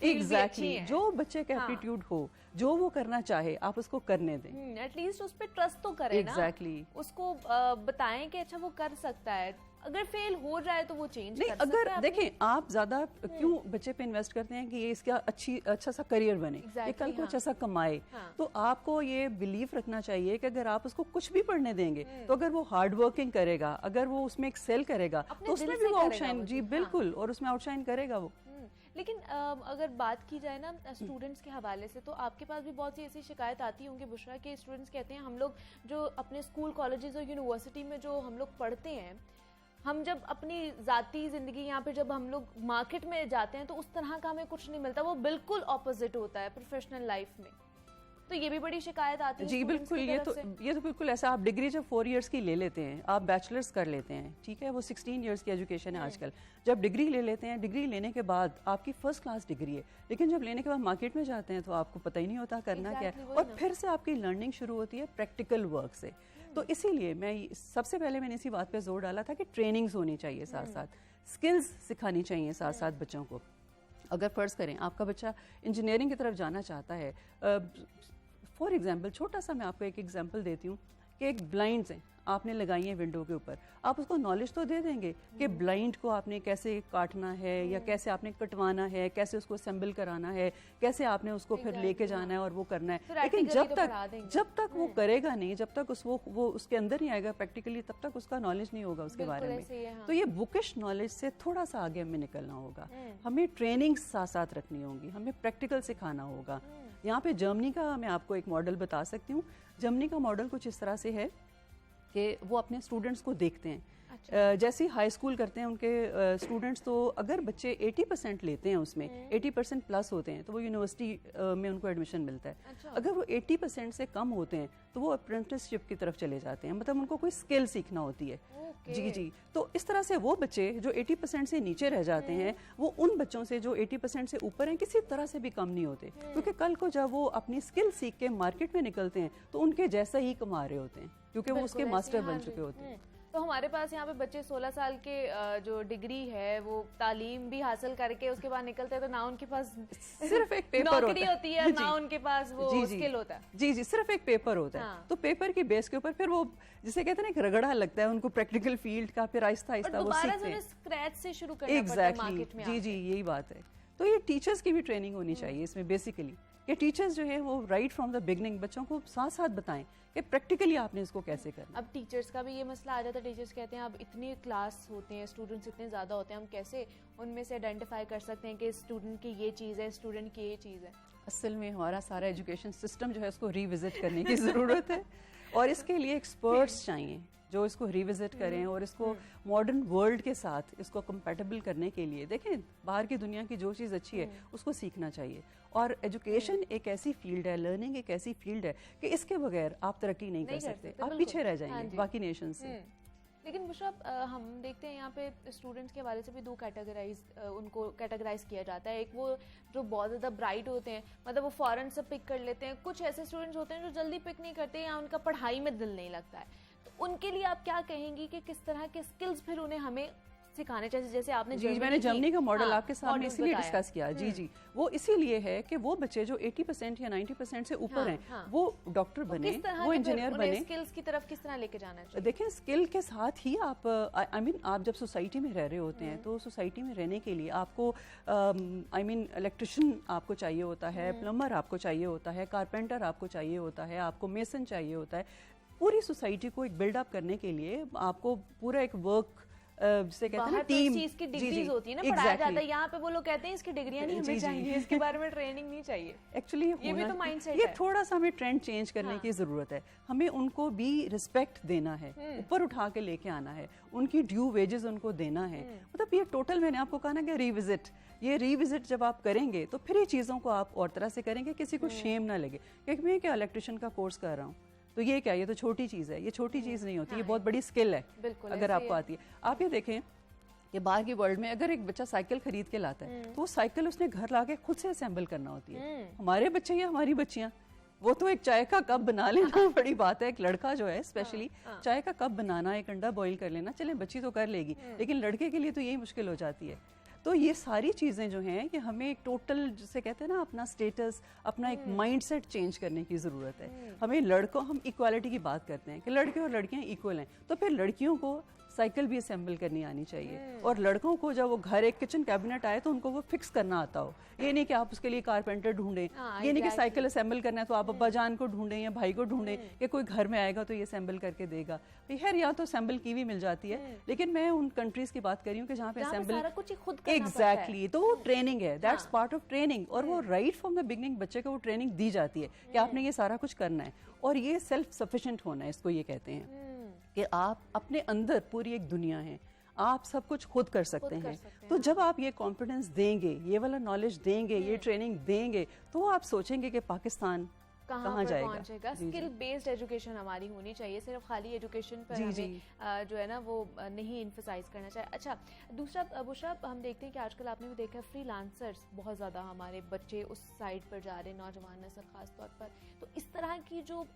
एग्जैक्टली जो बच्चे का एप्टीट्यूड हो, जो वो करना चाहे, आप उसको करने दें। एटलीस्ट उस पर ट्रस्ट तो करें एग्जैक्टली ना, उसको बताएं कि अच्छा वो कर सकता है, अगर फेल हो जाए तो वो चेंज नहीं, कर अगर देखें आप ज्यादा क्यों बच्चे पे इन्वेस्ट करते हैं कि ये इसका अच्छा सा करियर बने, ये कल को अच्छा सा कमाए, तो आपको ये बिलीव रखना चाहिए कि अगर आप उसको कुछ भी पढ़ने देंगे तो अगर वो हार्ड वर्किंग करेगा, अगर वो उसमें एक्सेल करेगा तो उसमें भी वो आउटशाइन, जी बिल्कुल, और उसमें आउटशाइन करेगा वो। लेकिन अगर बात की जाए ना स्टूडेंट्स के हवाले से, तो आपके पास भी बहुत सी ऐसी शिकायत आती होंगी बुशरा के स्टूडेंट्स कहते हैं हम लोग जो अपने स्कूल कॉलेजेस और यूनिवर्सिटी में जो हम लोग पढ़ते हैं, हम जब अपनी ज़ाती ज़िंदगी यहाँ पे जब हम लोग मार्केट में जाते हैं तो उस तरह का हमें कुछ नहीं मिलता, वो बिल्कुल ऑपोजिट होता है प्रोफेशनल लाइफ में। तो ये भी बड़ी शिकायत आती है जी बिल्कुल, ये तो बिल्कुल ऐसा। आप डिग्री जब 4 इयर्स की ले लेते हैं, आप बैचलर्स कर लेते हैं, ठीक है, वो 16 इयर्स की एजुकेशन है आजकल, जब डिग्री ले लेते हैं, डिग्री लेने के बाद आपकी फर्स्ट क्लास डिग्री है, लेकिन जब लेने के बाद मार्केट में जाते हैं तो आपको पता ही नहीं होता करना क्या है, और फिर से आपकी लर्निंग शुरू होती है प्रैक्टिकल वर्क से। तो इसीलिए मैं सबसे पहले मैंने इसी बात पे जोर डाला था कि ट्रेनिंग्स होनी चाहिए साथ साथ। स्किल्स सिखानी चाहिए साथ साथ बच्चों को। अगर फ़र्ज़ करें आपका बच्चा इंजीनियरिंग की तरफ जाना चाहता है, फॉर एग्जांपल छोटा सा मैं आपको एक एग्जांपल देती हूँ कि एक ब्लाइंड्स हैं आपने लगाई है विंडो के ऊपर, आप उसको नॉलेज तो दे देंगे कि ब्लाइंड को आपने कैसे काटना है या कैसे आपने कटवाना है, कैसे उसको असेंबल कराना है, कैसे आपने उसको फिर लेके जाना है और वो करना है। लेकिन जब तक वो करेगा नहीं, जब तक वो उसके अंदर नहीं आएगा प्रैक्टिकली, तब तक उसका नॉलेज नहीं होगा उसके बारे में। तो ये बुकिश नॉलेज से थोड़ा सा आगे हमें निकलना होगा, हमें ट्रेनिंग साथ साथ रखनी होगी, हमें प्रैक्टिकल सिखाना होगा। यहाँ पे जर्मनी का मैं आपको एक मॉडल बता सकती हूँ। जर्मनी का मॉडल कुछ इस तरह से है कि वो अपने स्टूडेंट्स को देखते हैं। अच्छा। जैसे हाई स्कूल करते हैं उनके स्टूडेंट्स, तो अगर बच्चे 80% लेते हैं उसमें 80% प्लस होते हैं तो वो यूनिवर्सिटी में उनको एडमिशन मिलता है। अच्छा। अगर वो 80% से कम होते हैं तो वो अप्रेंटिसशिप की तरफ चले जाते हैं, मतलब उनको कोई स्किल सीखना होती है। जी जी। तो इस तरह से वो बच्चे जो 80% से नीचे रह जाते हैं वो उन बच्चों से जो 80% से ऊपर हैं किसी तरह से भी कम नहीं होते, क्योंकि कल को जब वो अपनी स्किल सीख के मार्केट में निकलते हैं तो उनके जैसा ही कमा रहे होते हैं, क्योंकि वो उसके मास्टर बन चुके होते हैं। तो हमारे पास यहाँ पे बच्चे 16 साल के जो डिग्री है वो तालीम भी हासिल करके उसके बाद निकलते हैं, तो ना उनके पास सिर्फ एक पेपर नौकरी होती है, ना उनके पास वो स्किल होता है। जी जी, सिर्फ एक पेपर होता है। हाँ। तो पेपर की बेस के ऊपर फिर वो जिसे कहते हैं ना एक रगड़ा लगता है उनको प्रैक्टिकल फील्ड का, फिर आहिस्ता आहिस्ता वो सीखते हैं, स्क्रैच से शुरू करना पड़ता है मार्केट में। जी जी, यही बात है। तो ये टीचर्स की भी ट्रेनिंग होनी चाहिए इसमें बेसिकली, कि टीचर्स जो है वो राइट फ्रॉम द बिगनिंग बच्चों को साथ साथ बताएं कि प्रैक्टिकली आपने इसको कैसे करना। अब टीचर्स का भी ये मसला आ जाता है, टीचर्स कहते हैं अब इतनी क्लास होते हैं, स्टूडेंट्स इतने ज़्यादा होते हैं, हम कैसे उनमें से आइडेंटिफाई कर सकते हैं कि स्टूडेंट की ये चीज़ है, स्टूडेंट की ये चीज़ है। असल में हमारा सारा एजुकेशन सिस्टम जो है उसको रिविजिट करने की ज़रूरत है और इसके लिए एक्सपर्ट्स चाहिए जो इसको रिविजिट करें और इसको मॉडर्न वर्ल्ड के साथ इसको कंपैटिबल करने के लिए। देखें, बाहर की दुनिया की जो चीज़ अच्छी है उसको सीखना चाहिए, और एजुकेशन एक ऐसी फील्ड है, लर्निंग एक ऐसी फील्ड है कि इसके बगैर आप तरक्की नहीं कर सकते, आप पीछे रह जाएंगे बाकी नेशन से। लेकिन बुशरा, हम देखते हैं यहाँ पे स्टूडेंट्स के हवाले से भी दो उनको कैटेगराइज किया जाता है। एक वो जो बहुत ज़्यादा ब्राइट होते हैं, मतलब वो फॉरन से पिक कर लेते हैं, कुछ ऐसे स्टूडेंट्स होते हैं जो जल्दी पिक नहीं करते या उनका पढ़ाई में दिल नहीं लगता है, तो उनके लिए आप क्या कहेंगी कि किस तरह के स्किल्स फिर उन्हें हमें सिखाने चाहिए? जैसे आपने मैंने जर्मनी का मॉडल आपके सामने इसीलिए डिस्कस किया। जी जी, वो इसीलिए है कि वो बच्चे जो 80% या 90% से ऊपर हैं वो डॉक्टर बने, वो इंजीनियर बने। स्किल्स की तरफ किस तरह लेके जाना चाहिए? देखें, स्किल के साथ ही आप आप जब सोसाइटी में रह रहे होते हैं तो सोसाइटी में रहने के लिए आपको इलेक्ट्रिशियन आपको चाहिए होता है, प्लम्बर आपको चाहिए होता है, कारपेंटर आपको चाहिए होता है, आपको मेसन चाहिए होता है। पूरी सोसाइटी को एक बिल्डअप करने के लिए आपको पूरा एक वर्क जिसे कहते हैं ना टीम, चीज की डिग्रीज होती है ना, पढ़ाया जाता है। यहाँ पे वो लोग कहते हैं इसकी डिग्रियां नहीं हमें चाहिए, इसके बारे में ट्रेनिंग नहीं चाहिए। एक्चुअली ये भी तो माइंडसेट है, ये थोड़ा सा हमें ट्रेंड चेंज करने की जरूरत है। हमें उनको भी रिस्पेक्ट देना है, ऊपर उठा के लेके आना है, उनकी ड्यू वेजेस उनको देना है। मतलब ये टोटल मैंने आपको कहा ना कि रिविजिट, ये रिविजिट जब आप करेंगे तो फिर ये चीज़ों को आप और तरह से करेंगे, किसी को शेम ना लगे कि मैं क्या इलेक्ट्रिशियन का कोर्स कर रहा हूँ तो ये क्या, ये तो छोटी चीज़ है। ये छोटी चीज़ नहीं होती, ये बहुत बड़ी स्किल है अगर आपको आती है। आप ये देखें कि बाहर की वर्ल्ड में अगर एक बच्चा साइकिल खरीद के लाता है तो वो साइकिल उसने घर लाके खुद से असेंबल करना होती है। हमारे बच्चे या हमारी बच्चियां, वो तो एक चाय का कप बना लेना बड़ी बात है। एक लड़का जो है स्पेशली चाय का कप बनाना, एक अंडा बॉईल कर लेना, चले बच्ची तो कर लेगी, लेकिन लड़के के लिए तो यही मुश्किल हो जाती है। तो ये सारी चीज़ें जो हैं कि हमें एक टोटल जिसे कहते हैं ना अपना स्टेटस, अपना एक माइंडसेट चेंज करने की ज़रूरत है। हमें लड़कों, हम इक्वालिटी की बात करते हैं कि लड़के और लड़कियां इक्वल हैं, तो फिर लड़कियों को साइकिल भी असेंबल करनी आनी चाहिए, और लड़कों को जब वो घर एक किचन कैबिनेट आए तो उनको वो फिक्स करना आता हो। ये नहीं कि आप उसके लिए कारपेंटर ढूंढें, ये नहीं कि साइकिल असेंबल करना है तो आप अब्बा जान को ढूंढें या भाई को ढूंढें कि कोई घर में आएगा तो ये असेंबल करके देगा। खैर यहाँ तो असेंबल की भी मिल जाती है, लेकिन मैं उन कंट्रीज की बात कर रही हूँ कि जहाँ पे असेंबल एग्जैक्टली, तो वो ट्रेनिंग है, दैट्स पार्ट ऑफ ट्रेनिंग, और वो राइट फ्रॉम द बिगनिंग बच्चे को वो ट्रेनिंग दी जाती है कि आपने ये सारा कुछ करना है, और ये सेल्फ सफिशिएंट होना है, इसको ये कहते हैं कि आप अपने अंदर पूरी एक दुनिया है, आप सब कुछ खुद कर सकते हैं। तो जब आप ये कॉन्फिडेंस देंगे, ये वाला नॉलेज देंगे, ये ट्रेनिंग देंगे, तो आप सोचेंगे कि पाकिस्तान कहाँ पर जाएगा। पहुंचेगा। जी, स्किल बेस्ड एजुकेशन हमारी होनी चाहिए, सिर्फ खाली एजुकेशन पर जी, हमें जी। जो है ना वो नहीं इन्फोसाइज करना चाहिए। अच्छा, दूसरा बुशरा, हम देखते हैं कि आजकल आपने भी देखा फ्रीलांसर्स बहुत ज़्यादा हमारे बच्चे उस साइड पर जा रहे हैं, नौजवान नस्ल खास तौर पर। तो इस तरह की जो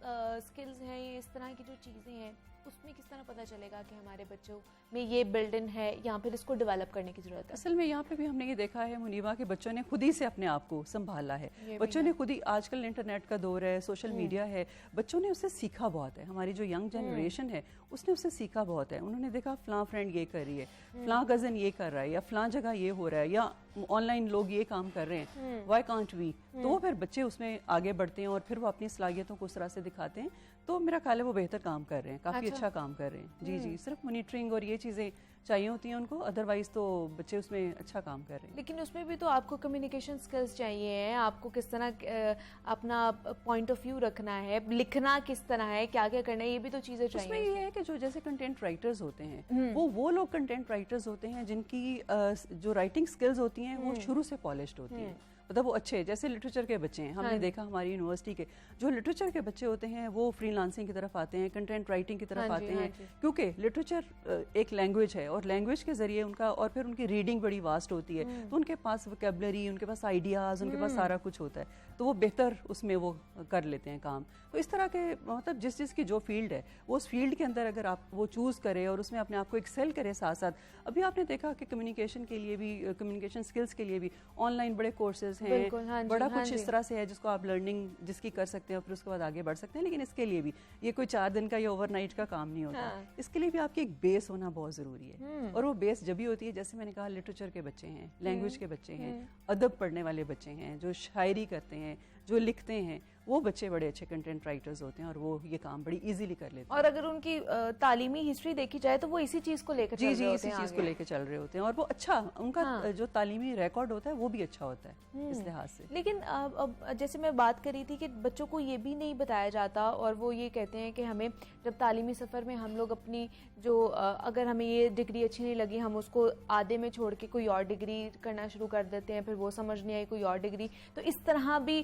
स्किल्स हैं, इस तरह की जो चीज़ें हैं, उसमें किस तरह पता चलेगा कि हमारे बच्चों में ये बिल्ड इन है या फिर इसको डेवलप करने की जरूरत है? असल में यहाँ पे भी हमने ये देखा है मुनीबा के बच्चों ने खुद ही से अपने आप को संभाला है। ये भी बच्चों है। ने खुद ही, आजकल इंटरनेट का दौर है, सोशल मीडिया है, बच्चों ने उससे सीखा बहुत है। हमारी जो यंग जनरेशन है उसने उससे सीखा बहुत है। उन्होंने देखा फलां फ्रेंड ये कर रही है, फलां कजन ये कर रहा है, या फलां जगह ये हो रहा है, या ऑनलाइन लोग ये काम कर रहे हैं, वाई कांट वी। तो वो फिर बच्चे उसमें आगे बढ़ते हैं और फिर वो अपनी सलाहियतों को उस तरह से दिखाते हैं। तो मेरा ख्याल है वो बेहतर काम कर रहे हैं, काफ़ी अच्छा काम कर रहे हैं। जी जी, सिर्फ मॉनिटरिंग और ये चीज़ें चाहिए होती हैं उनको, अदरवाइज तो बच्चे उसमें अच्छा काम कर रहे हैं। लेकिन उसमें भी तो आपको कम्युनिकेशन स्किल्स चाहिए हैं, आपको किस तरह अपना पॉइंट ऑफ व्यू रखना है, लिखना किस तरह है, क्या क्या करना है, ये भी तो चीज़ें चाहिए। उसमें ये है कि जो जैसे कंटेंट राइटर्स होते हैं वो लोग कंटेंट राइटर्स होते हैं जिनकी जो राइटिंग स्किल्स होती हैं वो शुरू से पॉलिश्ड होती हैं, मतलब वो अच्छे, जैसे लिटरेचर के बच्चे हैं, हमने देखा हमारी यूनिवर्सिटी के जो लिटरेचर के बच्चे होते हैं वो फ्रीलांसिंग की तरफ आते हैं, कंटेंट राइटिंग की तरफ आते हैं, क्योंकि लिटरेचर एक लैंग्वेज है और लैंग्वेज के जरिए उनका, और फिर उनकी रीडिंग बड़ी वास्ट होती है, तो उनके पास वोकैबुलरी, उनके पास आइडियाज, उनके पास सारा कुछ होता है, तो वो बेहतर उसमें वो कर लेते हैं काम। तो इस तरह के मतलब जिस जिसकी जो फील्ड है वो उस फील्ड के अंदर अगर आप वो चूज़ करें और उसमें अपने आप को एक्सेल करें साथ साथ। अभी आपने देखा कि कम्युनिकेशन के लिए भी, कम्युनिकेशन स्किल्स के लिए भी ऑनलाइन बड़े कोर्सेज हैं, बड़ा कुछ इस तरह से है जिसको आप लर्निंग जिसकी कर सकते हैं और फिर उसके बाद आगे बढ़ सकते हैं। लेकिन इसके लिए भी ये कोई 4 दिन का या ओवरनाइट का काम नहीं होता। इसके लिए भी आपकी एक बेस होना बहुत ज़रूरी है, और वो बेस जब भी होती है, जैसे मैंने कहा, लिटरेचर के बच्चे हैं, लैंग्वेज के बच्चे हैं, अदब पढ़ने वाले बच्चे हैं, जो शायरी करते हैं, जो लिखते हैं, वो बच्चे बड़े अच्छे कंटेंट राइटर्स होते हैं और वो ये काम बड़ी इजीली कर लेते हैं। और अगर उनकी तालीमी हिस्ट्री देखी जाए तो वो इसी चीज को लेकर जी जी, इसी चीज को लेकर चल रहे होते हैं, और वो अच्छा, उनका जो तालीमी रिकॉर्ड होता है वो भी अच्छा होता है इस लिहाज से। लेकिन अब जैसे मैं बात करी थी कि बच्चों को ये भी नहीं बताया जाता, और वो ये कहते हैं कि हमें जब तालीमी सफ़र में हम लोग अपनी जो अगर हमें ये डिग्री अच्छी नहीं लगी, हम उसको आधे में छोड़ के कोई और डिग्री करना शुरू कर देते हैं, फिर वो समझ नहीं आई कोई और डिग्री, तो इस तरह भी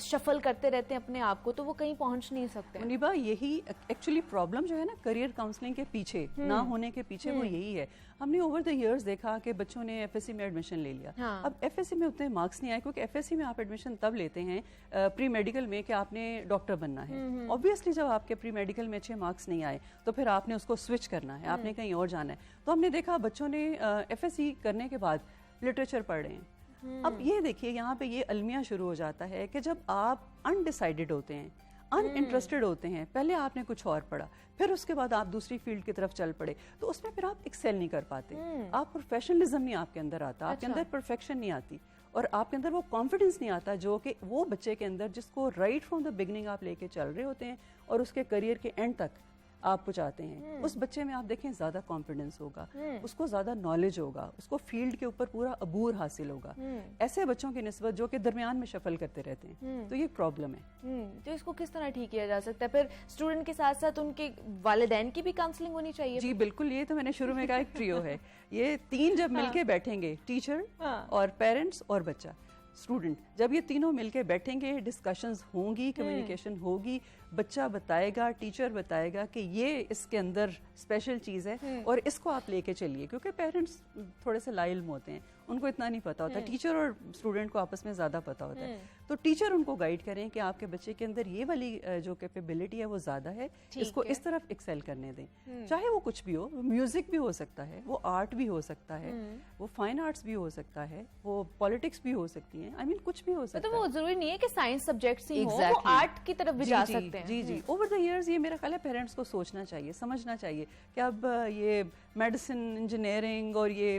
शफल करते रहते हैं अपने आप को, तो वो कहीं पहुंच नहीं सकते। मुनीबा, यही एक्चुअली प्रॉब्लम जो है ना करियर काउंसलिंग के पीछे ना होने के पीछे, वो यही है। हमने ओवर द इयर्स देखा कि बच्चों ने एफएससी में एडमिशन ले लिया। अब एफएससी में उतने मार्क्स नहीं आए, क्योंकि एफएससी में आप एडमिशन तब लेते हैं प्री मेडिकल में कि आपने डॉक्टर बनना है। ऑब्वियसली जब आपके प्री मेडिकल में अच्छे मार्क्स नहीं आए तो फिर आपने उसको स्विच करना है, आपने कहीं और जाना है। तो हमने देखा बच्चों ने एफएससी करने के बाद लिटरेचर पढ़ रहे हैं। अब ये देखिए, यहाँ पे ये अलमिया शुरू हो जाता है कि जब आप अनडिसाइडेड होते हैं, अनइंटरेस्टेड होते हैं, पहले आपने कुछ और पढ़ा, फिर उसके बाद आप दूसरी फील्ड की तरफ चल पड़े, तो उसमें फिर आप एक्सेल नहीं कर पाते, आप प्रोफेशनलिज्म नहीं आपके अंदर आता, आपके अंदर परफेक्शन नहीं आती, और आपके अंदर वो कॉन्फिडेंस नहीं आता जो कि वो बच्चे के अंदर, जिसको राइट फ्रॉम द बिगनिंग आप लेके चल रहे होते हैं और उसके करियर के एंड तक आप पहुंचाते हैं। उस बच्चे में आप देखें ज्यादा कॉन्फिडेंस होगा, उसको ज्यादा नॉलेज होगा, उसको फील्ड के ऊपर पूरा अबूर हासिल होगा। ऐसे बच्चों की निस्बत जो कि दरमियान में शफल करते रहते हैं, तो ये प्रॉब्लम है। तो इसको किस तरह ठीक किया जा सकता है? फिर स्टूडेंट के साथ साथ उनके वालिदैन की भी काउंसलिंग होनी चाहिए। जी बिल्कुल, ये तो मैंने शुरू में कहा एक ट्रियो है। ये तीन जब मिलके बैठेंगे, टीचर और पेरेंट्स और बच्चा, स्टूडेंट, जब ये तीनों मिलके बैठेंगे, डिस्कशंस होंगी, कम्युनिकेशन होगी, बच्चा बताएगा, टीचर बताएगा कि ये इसके अंदर स्पेशल चीज़ है और इसको आप लेके चलिए, क्योंकि पेरेंट्स थोड़े से लाइल्म होते हैं, उनको इतना नहीं पता होता, टीचर और स्टूडेंट को आपस में ज़्यादा पता होता है। तो टीचर उनको गाइड करें कि आपके बच्चे के अंदर ये वाली जो कैपेबिलिटी है वो ज़्यादा है, इसको इस तरफ एक्सेल करने दें। चाहे वो कुछ भी हो, म्यूजिक भी हो सकता है, वो आर्ट भी हो सकता है, वो फाइन आर्ट्स भी हो सकता है, वो पॉलिटिक्स भी हो सकती है, कुछ भी हो सकता है। तो वो जरूरी नहीं है कि साइंस सब्जेक्ट्स ही हो, वो आर्ट की तरफ भी जा सकते हैं। जी जी, ओवर द इयर्स ये मेरा ख्याल है पेरेंट्स को सोचना चाहिए, समझना चाहिए कि अब ये मेडिसिन, इंजीनियरिंग और ये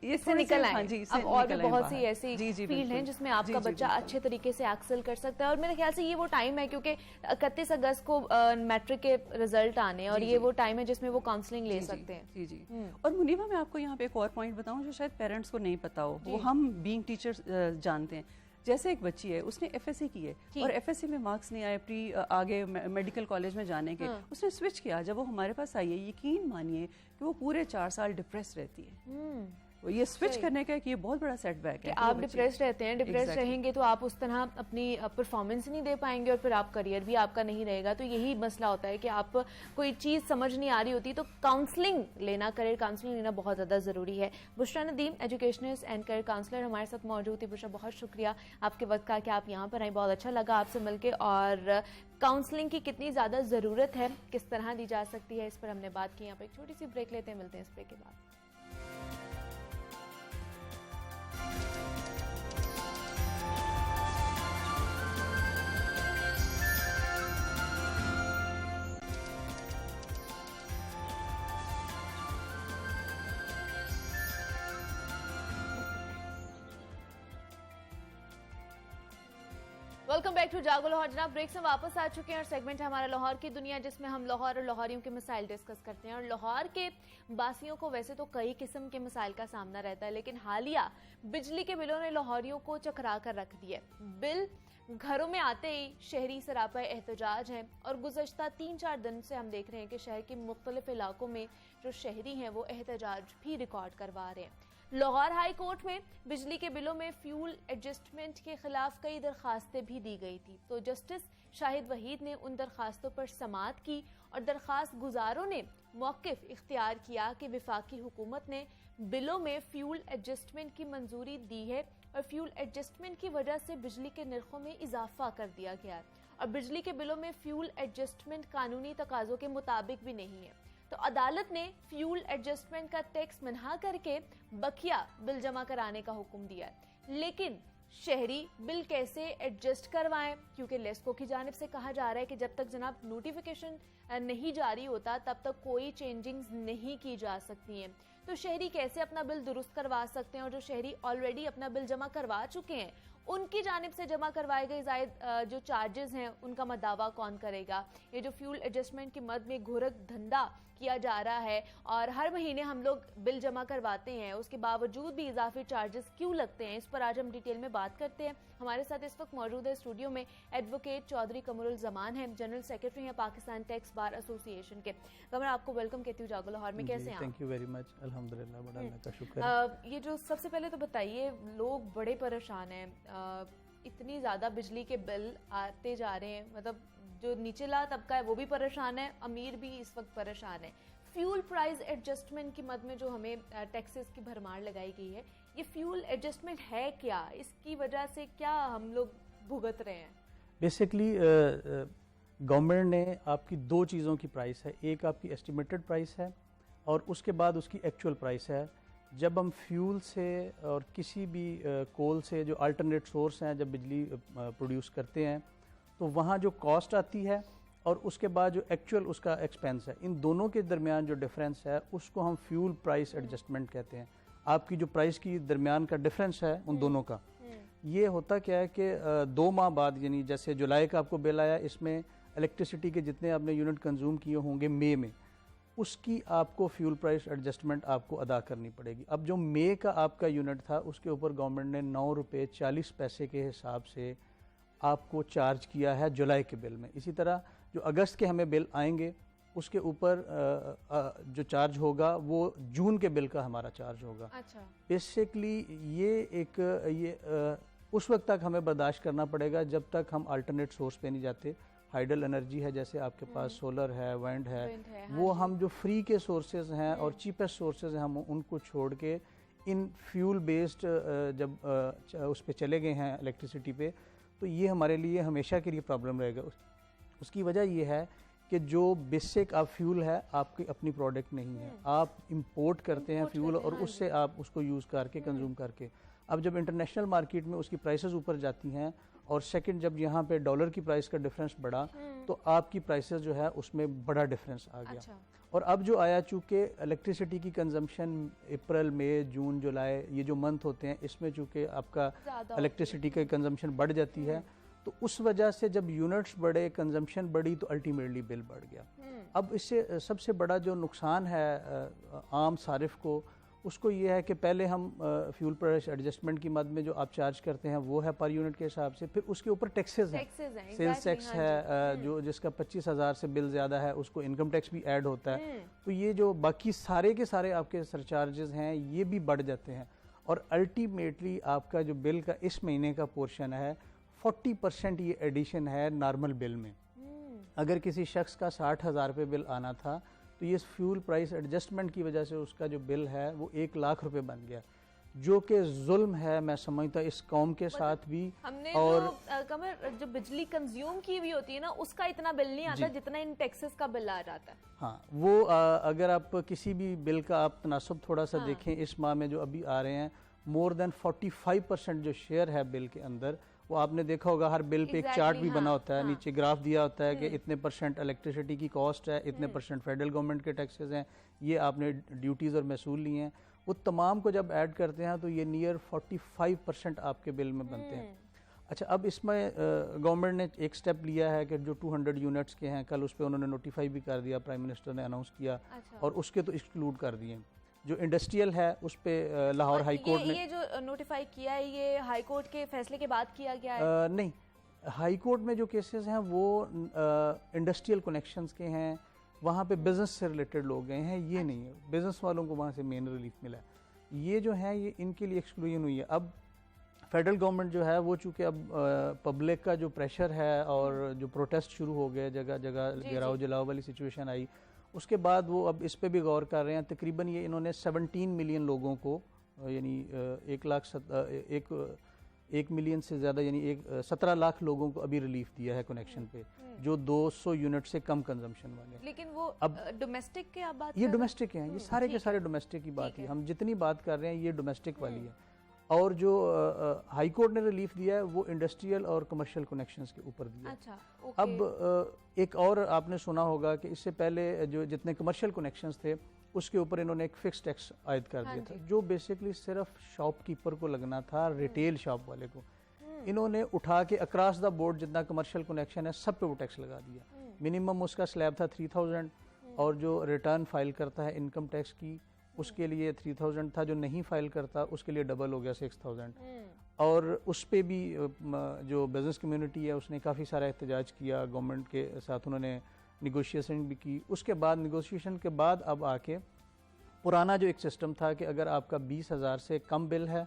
इससे निकल आए। हाँ जी, अब और भी बहुत सी ऐसी फील्ड हैं जिसमें आपका बच्चा अच्छे तरीके से एक्सेल कर सकता है, और मेरे ख्याल से ये वो टाइम है, क्योंकि 31 अगस्त को मैट्रिक के रिजल्ट आने, और ये वो टाइम है जिसमें वो काउंसलिंग ले सकते हैं। जी जी। और मुनीबा, मैं आपको यहाँ पे एक और पॉइंट बताऊँ जो शायद पेरेंट्स को नहीं पता हो, वो हम बीइंग टीचर्स जानते हैं। जैसे एक बच्ची है, उसने एफएससी की है और एफएससी में मार्क्स नहीं आए प्री आगे मेडिकल कॉलेज में जाने के, उसने स्विच किया। जब वो हमारे पास आई है, यकीन मानिए कि वो पूरे 4 साल डिप्रेस रहती है। ये स्विच करने का एक ये बहुत बड़ा सेटबैक है कि आप डिप्रेस रहते हैं, डिप्रेस Exactly. रहेंगे तो आप उस तरह अपनी परफॉर्मेंस नहीं दे पाएंगे और फिर आप करियर भी आपका नहीं रहेगा। तो यही मसला होता है कि आप कोई चीज़ समझ नहीं आ रही होती तो काउंसलिंग लेना, करियर काउंसलिंग लेना बहुत ज़्यादा ज़रूरी है। Bushra Nadeem, educationist and career counsellor, हमारे साथ मौजूद थी। बुशरा, बहुत शुक्रिया आपके वक्त का कि आप यहाँ पर आए, बहुत अच्छा लगा आपसे मिलके। और काउंसलिंग की कितनी ज़्यादा ज़रूरत है, किस तरह दी जा सकती है, इस पर हमने बात की। यहाँ पर एक छोटी सी ब्रेक लेते हैं, मिलते हैं इस ब्रेक के बाद। वेलकम बैक टू जागो लाहौर। जनाब, ब्रेक से वापस आ चुके हैं और सेगमेंट है हमारा लाहौर की दुनिया, जिसमें हम लाहौर और लाहौरियों के मसाइल डिस्कस करते हैं। और लाहौर के बासियों को वैसे तो कई किस्म के मसाइल का सामना रहता है, लेकिन हालिया बिजली के बिलों ने लाहौरियों को चकरा कर रख दिया। बिल घरों में आते ही शहरी सरापा एहतजाज हैं और गुज़श्ता 3-4 दिन से हम देख रहे हैं कि शहर के मुख्तलिफ इलाकों में जो शहरी हैं वो एहतजाज भी रिकॉर्ड करवा रहे हैं। लाहौर हाई कोर्ट में बिजली के बिलों में फ्यूल एडजस्टमेंट के खिलाफ कई दरखास्तें भी दी गई थी, तो जस्टिस शाहिद वहीद ने उन दरखास्तों पर समाअत की और दरखास्त गुजारों ने मौक़िफ़ इख्तियार किया कि विफाकी हुकूमत ने बिलों में फ्यूल एडजस्टमेंट की मंजूरी दी है और फ्यूल एडजस्टमेंट की वजह से बिजली के नरखों में इजाफा कर दिया गया है और बिजली के बिलों में फ्यूल एडजस्टमेंट कानूनी तकाज़ों के मुताबिक भी नहीं है। तो अदालत ने फ्यूल एडजस्टमेंट का टैक्स मना करके बकिया बिल जमा कराने का हुक्म दिया है। लेकिन शहरी बिल कैसे एडजस्ट करवाएं, क्योंकि लेस्को की जानिब से कहा जा रहा है कि जब तक जनाब नोटिफिकेशन नहीं जारी होता तब तक कोई चेंजिंग्स नहीं की जा सकती हैं। तो शहरी कैसे अपना बिल दुरुस्त करवा सकते हैं, और जो शहरी ऑलरेडी अपना बिल जमा करवा चुके हैं उनकी जानिब से जमा करवाए गए जायद जो चार्जेस हैं उनका मदावा कौन करेगा। ये जो फ्यूल एडजस्टमेंट की मद में घोरक धंधा किया जा रहा है और हर महीने हम लोग बिल जमा करवाते हैं, उसके बावजूद भी इजाफी चार्जेस क्यों लगते हैं, इस पर आज हम डिटेल में बात करते हैं। हमारे साथ इस वक्त मौजूद है स्टूडियो में एडवोकेट चौधरी कमरुल जमान हैं, जनरल सेक्रेटरी हैं पाकिस्तान टैक्स बार एसोसिएशन के। कमर, आपको वेलकम कहती हूँ जागो लाहौर में, कैसे हैं आप? थैंक यू वेरी मच, अल्हम्दुलिल्लाह, बड़ा अल्लाह का शुक्र है। ये जो सबसे पहले तो बताइए, लोग बड़े परेशान हैं, इतनी ज़्यादा बिजली के बिल आते जा रहे हैं, मतलब जो निचला तबका है वो भी परेशान है, अमीर भी इस वक्त परेशान है। फ्यूल प्राइस एडजस्टमेंट की मद में जो हमें टैक्सेस की भरमार लगाई गई है, ये फ्यूल एडजस्टमेंट है क्या, इसकी वजह से क्या हम लोग भुगत रहे हैं? बेसिकली गवर्नमेंट ने आपकी दो चीज़ों की प्राइस है, एक आपकी एस्टिमेटेड प्राइस है और उसके बाद उसकी एक्चुअल प्राइस है। जब हम फ्यूल से और किसी भी कोल से जो अल्टरनेट सोर्स हैं जब बिजली प्रोड्यूस करते हैं तो वहाँ जो कॉस्ट आती है और उसके बाद जो एक्चुअल उसका एक्सपेंस है, इन दोनों के दरमियान जो डिफरेंस है उसको हम फ्यूल प्राइस एडजस्टमेंट कहते हैं। आपकी जो प्राइस की दरमियान का डिफरेंस है उन दोनों का, ये होता क्या है कि 2 माह बाद, यानी जैसे जुलाई का आपको बिल आया, इसमें इलेक्ट्रिसिटी के जितने आपने यूनिट कंज्यूम किए होंगे मई में, उसकी आपको फ्यूल प्राइस एडजस्टमेंट आपको अदा करनी पड़ेगी। अब जो मई का आपका यूनिट था उसके ऊपर गवर्नमेंट ने 9 रुपये 40 पैसे के हिसाब से आपको चार्ज किया है जुलाई के बिल में। इसी तरह जो अगस्त के हमें बिल आएंगे उसके ऊपर जो चार्ज होगा वो जून के बिल का हमारा चार्ज होगा। अच्छा। बेसिकली ये उस वक्त तक हमें बर्दाश्त करना पड़ेगा जब तक हम अल्टरनेट सोर्स पे नहीं जाते। हाइडल एनर्जी है, जैसे आपके पास सोलर है, विंड है, वो हम जो फ्री के सोर्सेज हैं और चीपेस्ट सोर्सेज हैं हम उनको छोड़ के इन फ्यूल बेस्ड जब उस पे चले गए हैं इलेक्ट्रिसिटी पे, तो ये हमारे लिए हमेशा के लिए प्रॉब्लम रहेगा। उसकी वजह ये है कि जो बेसिक आप फ्यूल है आपकी अपनी प्रोडक्ट नहीं है, आप इंपोर्ट करते हैं फ्यूल और उससे आप उसको यूज़ करके कंज्यूम करके। अब जब इंटरनेशनल मार्केट में उसकी प्राइसेस ऊपर जाती हैं और सेकंड जब यहाँ पे डॉलर की प्राइस का डिफरेंस बढ़ा तो आपकी प्राइसेस जो है उसमें बड़ा डिफरेंस आ गया। अच्छा। और अब जो आया, चूँकि इलेक्ट्रिसिटी की कंजम्पशन अप्रैल मई जून जुलाई ये जो मंथ होते हैं इसमें चूँकि आपका इलेक्ट्रिसिटी का कंजम्पशन बढ़ जाती है, तो उस वजह से जब यूनिट्स बढ़े, कंजम्पशन बढ़ी, तो अल्टीमेटली बिल बढ़ गया। अब इससे सबसे बड़ा जो नुकसान है आम सारिफ को, उसको ये है कि पहले हम फ्यूल प्राइस एडजस्टमेंट की मद में जो आप चार्ज करते हैं वो है पर यूनिट के हिसाब से, फिर उसके ऊपर टैक्सेस हैं, सेल्स टैक्स है जो जिसका 25,000 से बिल ज़्यादा है उसको इनकम टैक्स भी ऐड होता है। तो ये जो बाकी सारे के सारे आपके सरचार्जेस हैं ये भी बढ़ जाते हैं और अल्टीमेटली आपका जो बिल का इस महीने का पोर्शन है 40% ये एडिशन है नॉर्मल बिल में। अगर किसी शख्स का 60,000 रुपये बिल आना था तो ये फ्यूल प्राइस एडजस्टमेंट की वजह से उसका जो बिल है वो 1 लाख रुपए बन गया, जो कि जुल्म है मैं समझता इस कौम के साथ भी। हमने और जो कमर जो बिजली कंज्यूम की भी होती है ना उसका इतना बिल नहीं आता जितना इन टैक्सेस का बिल आ जाता है। हाँ वो अगर आप किसी भी बिल का आप तनासब थोड़ा सा देखें इस माह में जो अभी आ रहे हैं मोर देन 45% जो शेयर है बिल के अंदर, वो आपने देखा होगा हर बिल पे एक चार्ट भी बना होता है, नीचे ग्राफ दिया होता है कि इतने % इलेक्ट्रिसिटी की कॉस्ट है, इतने % फेडरल गवर्नमेंट के टैक्सेस हैं, ये आपने ड्यूटीज़ और महसूल लिए हैं, वो तमाम को जब ऐड करते हैं तो ये नियर 45% आपके बिल में बनते हैं। अच्छा अब इसमें गवर्नमेंट ने एक स्टेप लिया है कि जो 200 यूनिट्स के हैं कल उस पर उन्होंने नोटिफाई भी कर दिया, प्राइम मिनिस्टर ने अनाउंस किया और उसके तो एक्सक्लूड कर दिए। जो इंडस्ट्रियल है उस पे लाहौर हाई कोर्ट ने ये जो नोटिफाई किया है ये हाई कोर्ट के फैसले के बाद किया गया है? नहीं, हाई कोर्ट में जो केसेस हैं वो इंडस्ट्रियल कनेक्शंस के हैं, वहाँ पे बिजनेस से रिलेटेड लोग गए हैं, ये नहीं है, बिजनेस वालों को वहाँ से मेन रिलीफ मिला है। ये जो है ये इनके लिए एक्सक्लूजन हुई है। अब फेडरल गवर्नमेंट जो है वो चूँकि अब पब्लिक का जो प्रेशर है और जो प्रोटेस्ट शुरू हो गए, जगह जगह गिराव जलाओ वाली सिचुएशन आई, उसके बाद वो अब इस पे भी गौर कर रहे हैं। तकरीबन ये इन्होंने 17 मिलियन लोगों को यानी 1 मिलियन से ज़्यादा यानी 17 लाख लोगों को अभी रिलीफ दिया है कनेक्शन पे जो 200 यूनिट से कम कंजम्पशन वाले। लेकिन वो अब डोमेस्टिक के आप बात ये डोमेस्टिक हैं, ये सारे के सारे डोमेस्टिक की बात है, हम जितनी बात कर रहे हैं ये डोमेस्टिक वाली है। और जो हाई कोर्ट ने रिलीफ दिया है वो इंडस्ट्रियल और कमर्शियल कनेक्शंस के ऊपर दिया। अच्छा, अब एक और आपने सुना होगा कि इससे पहले जो जितने कमर्शियल कनेक्शंस थे उसके ऊपर इन्होंने एक फिक्स टैक्स आयद कर दिया था जो बेसिकली सिर्फ शॉपकीपर को लगना था, रिटेल शॉप वाले को। इन्होंने उठा के अक्रॉस द बोर्ड जितना कमर्शियल कनेक्शन है सब पे वो टैक्स लगा दिया। मिनिमम उसका स्लैब था 3000 और जो रिटर्न फाइल करता है इनकम टैक्स की उसके लिए 3000 था, जो नहीं फाइल करता उसके लिए डबल हो गया 6000। और उस पे भी जो बिज़नेस कम्युनिटी है उसने काफ़ी सारा एहतजाज किया, गवर्नमेंट के साथ उन्होंने निगोशिएशन भी की। उसके बाद निगोशिएशन के बाद अब आके पुराना जो एक सिस्टम था कि अगर आपका 20,000 से कम बिल है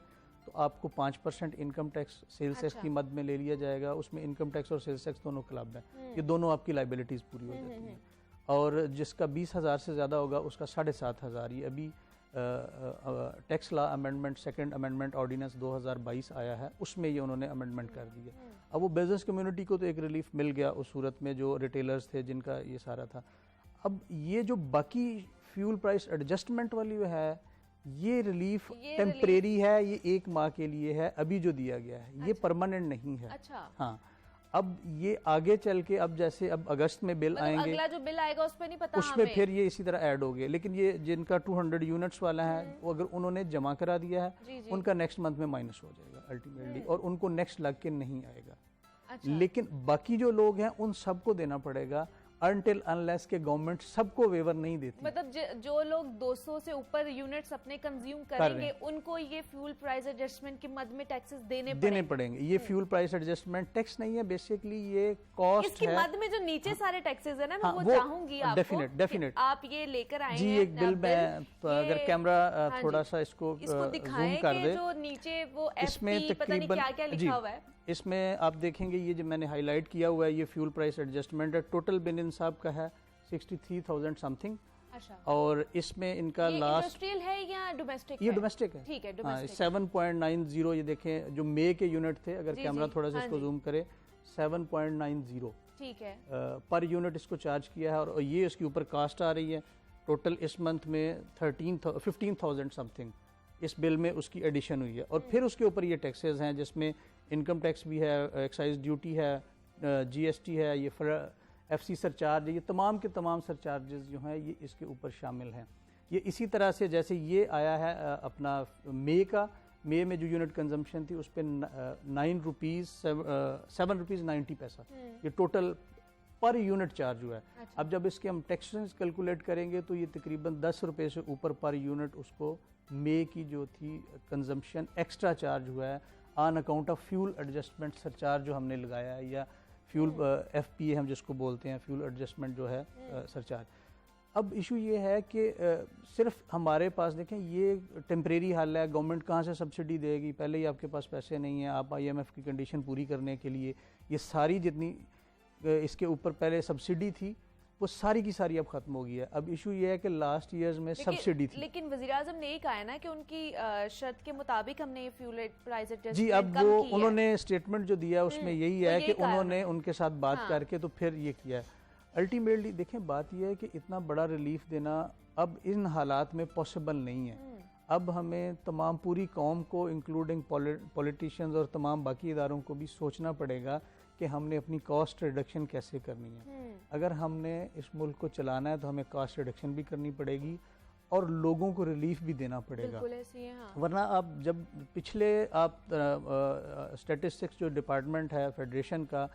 तो आपको 5% इनकम टैक्स सेल्स टैक्स की मद में ले लिया जाएगा। उसमें इनकम टैक्स और सेल्स टैक्स दोनों क्लब है, ये दोनों आपकी लाइबिलिटीज़ पूरी हो जाती हैं। और जिसका 20,000 से ज़्यादा होगा उसका 7,500। ये अभी tax law amendment second amendment ordinance 2022 आया है, उसमें ये उन्होंने अमेंडमेंट कर दी है। अब वो बिजनेस कम्युनिटी को तो एक रिलीफ मिल गया उस सूरत में जो रिटेलर्स थे जिनका ये सारा था। अब ये जो बाकी फ्यूल प्राइस एडजस्टमेंट वाली है ये रिलीफ टेम्परेरी है, ये 1 माह के लिए है अभी जो दिया गया है, ये परमानेंट नहीं है। अच्छा। हाँ, अब ये आगे चल के अब जैसे अब अगस्त में बिल आएंगे, अगला जो बिल आएगा उस पे नहीं पता उसमें फिर ये इसी तरह ऐड हो गए। लेकिन ये जिनका 200 यूनिट्स वाला है वो अगर उन्होंने जमा करा दिया है उनका नेक्स्ट मंथ में माइनस हो जाएगा अल्टीमेटली और उनको नेक्स्ट लग के नहीं आएगा। अच्छा। लेकिन बाकी जो लोग हैं उन सबको देना पड़ेगा अनटिल अनलेस के गवर्नमेंट सबको वेवर नहीं देती। मतलब जो लोग 200 से ऊपर यूनिट्स अपने कंज्यूम करेंगे उनको ये फ्यूल प्राइस एडजस्टमेंट की मद में टैक्सेस देने पड़ेंगे। ये फ्यूल प्राइस एडजस्टमेंट टैक्स नहीं है, बेसिकली ये कॉस्ट इसकी है। मद में जो नीचे सारे टैक्सेस है ना मैं वो चाहूंगी आपको डेफिनेट आप ये लेकर आए जी हैं एक बिल में अगर कैमरा थोड़ा सा इसको दिखाएं जूम कर दे, जो नीचे वो इसमें पता नहीं क्या-क्या लिखा हुआ है। इसमें आप देखेंगे ये जो मैंने हाईलाइट किया हुआ है ये फ्यूल प्राइस एडजस्टमेंट है। टोटल बिल इंसाब का है 63,000 समथिंग। अच्छा। और इसमें इनका लास्ट इंडस्ट्रियल है या डोमेस्टिक? ये डोमेस्टिक है। ठीक है, डोमेस्टिक। 7.90 ये देखें जो मई के यूनिट थे, अगर कैमरा थोड़ा सा इसको जूम करे 7.90 ठीक है पर यूनिट इसको चार्ज किया है। और ये इसके ऊपर कास्ट आ रही है टोटल इस मंथ में 15,000 समथिंग इस बिल में उसकी एडिशन हुई है। और फिर उसके ऊपर ये टैक्सेस हैं जिसमें इनकम टैक्स भी है, एक्साइज ड्यूटी है, GST है, ये FC सरचार्ज, ये तमाम के तमाम सरचार्जेस जो हैं ये इसके ऊपर शामिल हैं। ये इसी तरह से जैसे ये आया है अपना मई में जो यूनिट कंजम्पशन थी उस पर 7 रुपीज़ 90 पैसा ये टोटल पर यूनिट चार्ज हुआ है। अब जब इसके हम टैक्सेस कैलकुलेट करेंगे तो ये तकरीबन 10 रुपये से ऊपर पर यूनिट उसको मे की जो थी कंजम्पशन एक्स्ट्रा चार्ज हुआ है on account of fuel adjustment surcharge जो हमने लगाया है, या फ्यूल FPA हम जिसको बोलते हैं, फ्यूल एडजस्टमेंट जो है सरचार्ज। अब इशू ये है कि सिर्फ हमारे पास देखें ये टेम्परेरी हाल है, गवर्नमेंट कहाँ से सब्सिडी देगी, पहले ही आपके पास पैसे नहीं हैं, आप IMF की कंडीशन पूरी करने के लिए ये सारी जितनी इसके ऊपर पहले सब्सिडी थी वो सारी की सारी अब खत्म हो गई है। अब इशू ये है कि लास्ट ईयर्स में सब्सिडी थी, लेकिन वज़ीर आज़म ने यही कहा है ना कि उनकी शर्त के मुताबिक हमने ये फ्यूल प्राइस एडजस्टमेंट जी। अब वो उन्होंने स्टेटमेंट जो दिया उसमें यही है कि उन्होंने उनके साथ बात करके तो फिर ये किया है। अल्टीमेटली देखें बात यह है कि इतना बड़ा रिलीफ देना अब इन हालात में पॉसिबल नहीं है। अब हमें तमाम पूरी कौम को इंक्लूडिंग पॉलिटिशियंस और तमाम बाकी इदारों को भी सोचना पड़ेगा कि हमने अपनी कॉस्ट रिडक्शन कैसे करनी है। अगर हमने इस मुल्क को चलाना है तो हमें कॉस्ट रिडक्शन भी करनी पड़ेगी और लोगों को रिलीफ भी देना पड़ेगा। वरना आप जब पिछले आप स्टैटिस्टिक्स जो डिपार्टमेंट है फेडरेशन का,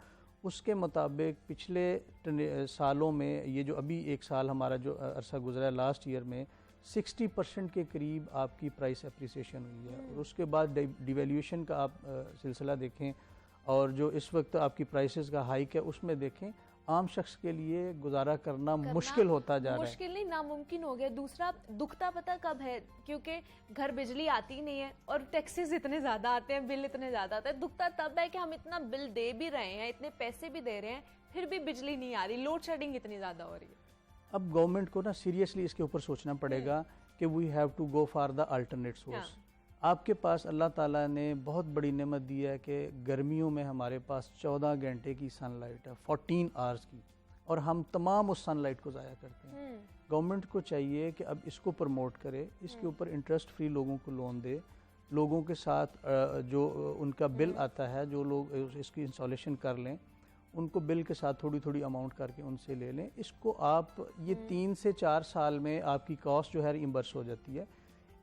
उसके मुताबिक पिछले सालों में ये जो अभी एक साल हमारा जो अरसा गुजरा है लास्ट ईयर में 60% के करीब आपकी प्राइस अप्रिसिएशन हुई है। और उसके बाद डिवेल्यूशन का आप सिलसिला देखें और जो इस वक्त आपकी प्राइसेस का हाइक है उसमें देखें, आम शख्स के लिए गुजारा करना मुश्किल होता जा रहा है। मुश्किल नहीं, नामुमकिन हो गया। दूसरा दुखता पता कब है, क्योंकि घर बिजली आती नहीं है और टैक्सेस इतने ज़्यादा आते हैं, बिल इतने ज़्यादा आते हैं। दुखता तब है कि हम इतना बिल दे भी रहे हैं, इतने पैसे भी दे रहे हैं, फिर भी बिजली नहीं आ रही, लोड शेडिंग इतनी ज़्यादा हो रही है। अब गवर्नमेंट को ना सीरियसली इसके ऊपर सोचना पड़ेगा कि we have to go for the alternate source. आपके पास अल्लाह ताला ने बहुत बड़ी नेमत दी है कि गर्मियों में हमारे पास 14 घंटे की सनलाइट है, 14 आवर्स की, और हम तमाम उस सनलाइट को ज़ाया करते हैं। गवर्नमेंट को चाहिए कि अब इसको प्रमोट करे, इसके ऊपर इंटरेस्ट फ्री लोगों को लोन दे, लोगों के साथ जो उनका बिल आता है, जो लोग इसकी इंस्टॉलेशन कर लें, उनको बिल के साथ थोड़ी थोड़ी अमाउंट करके उनसे ले लें। इसको आप ये 3 से 4 साल में आपकी कॉस्ट जो है रिइंबर्स हो जाती है।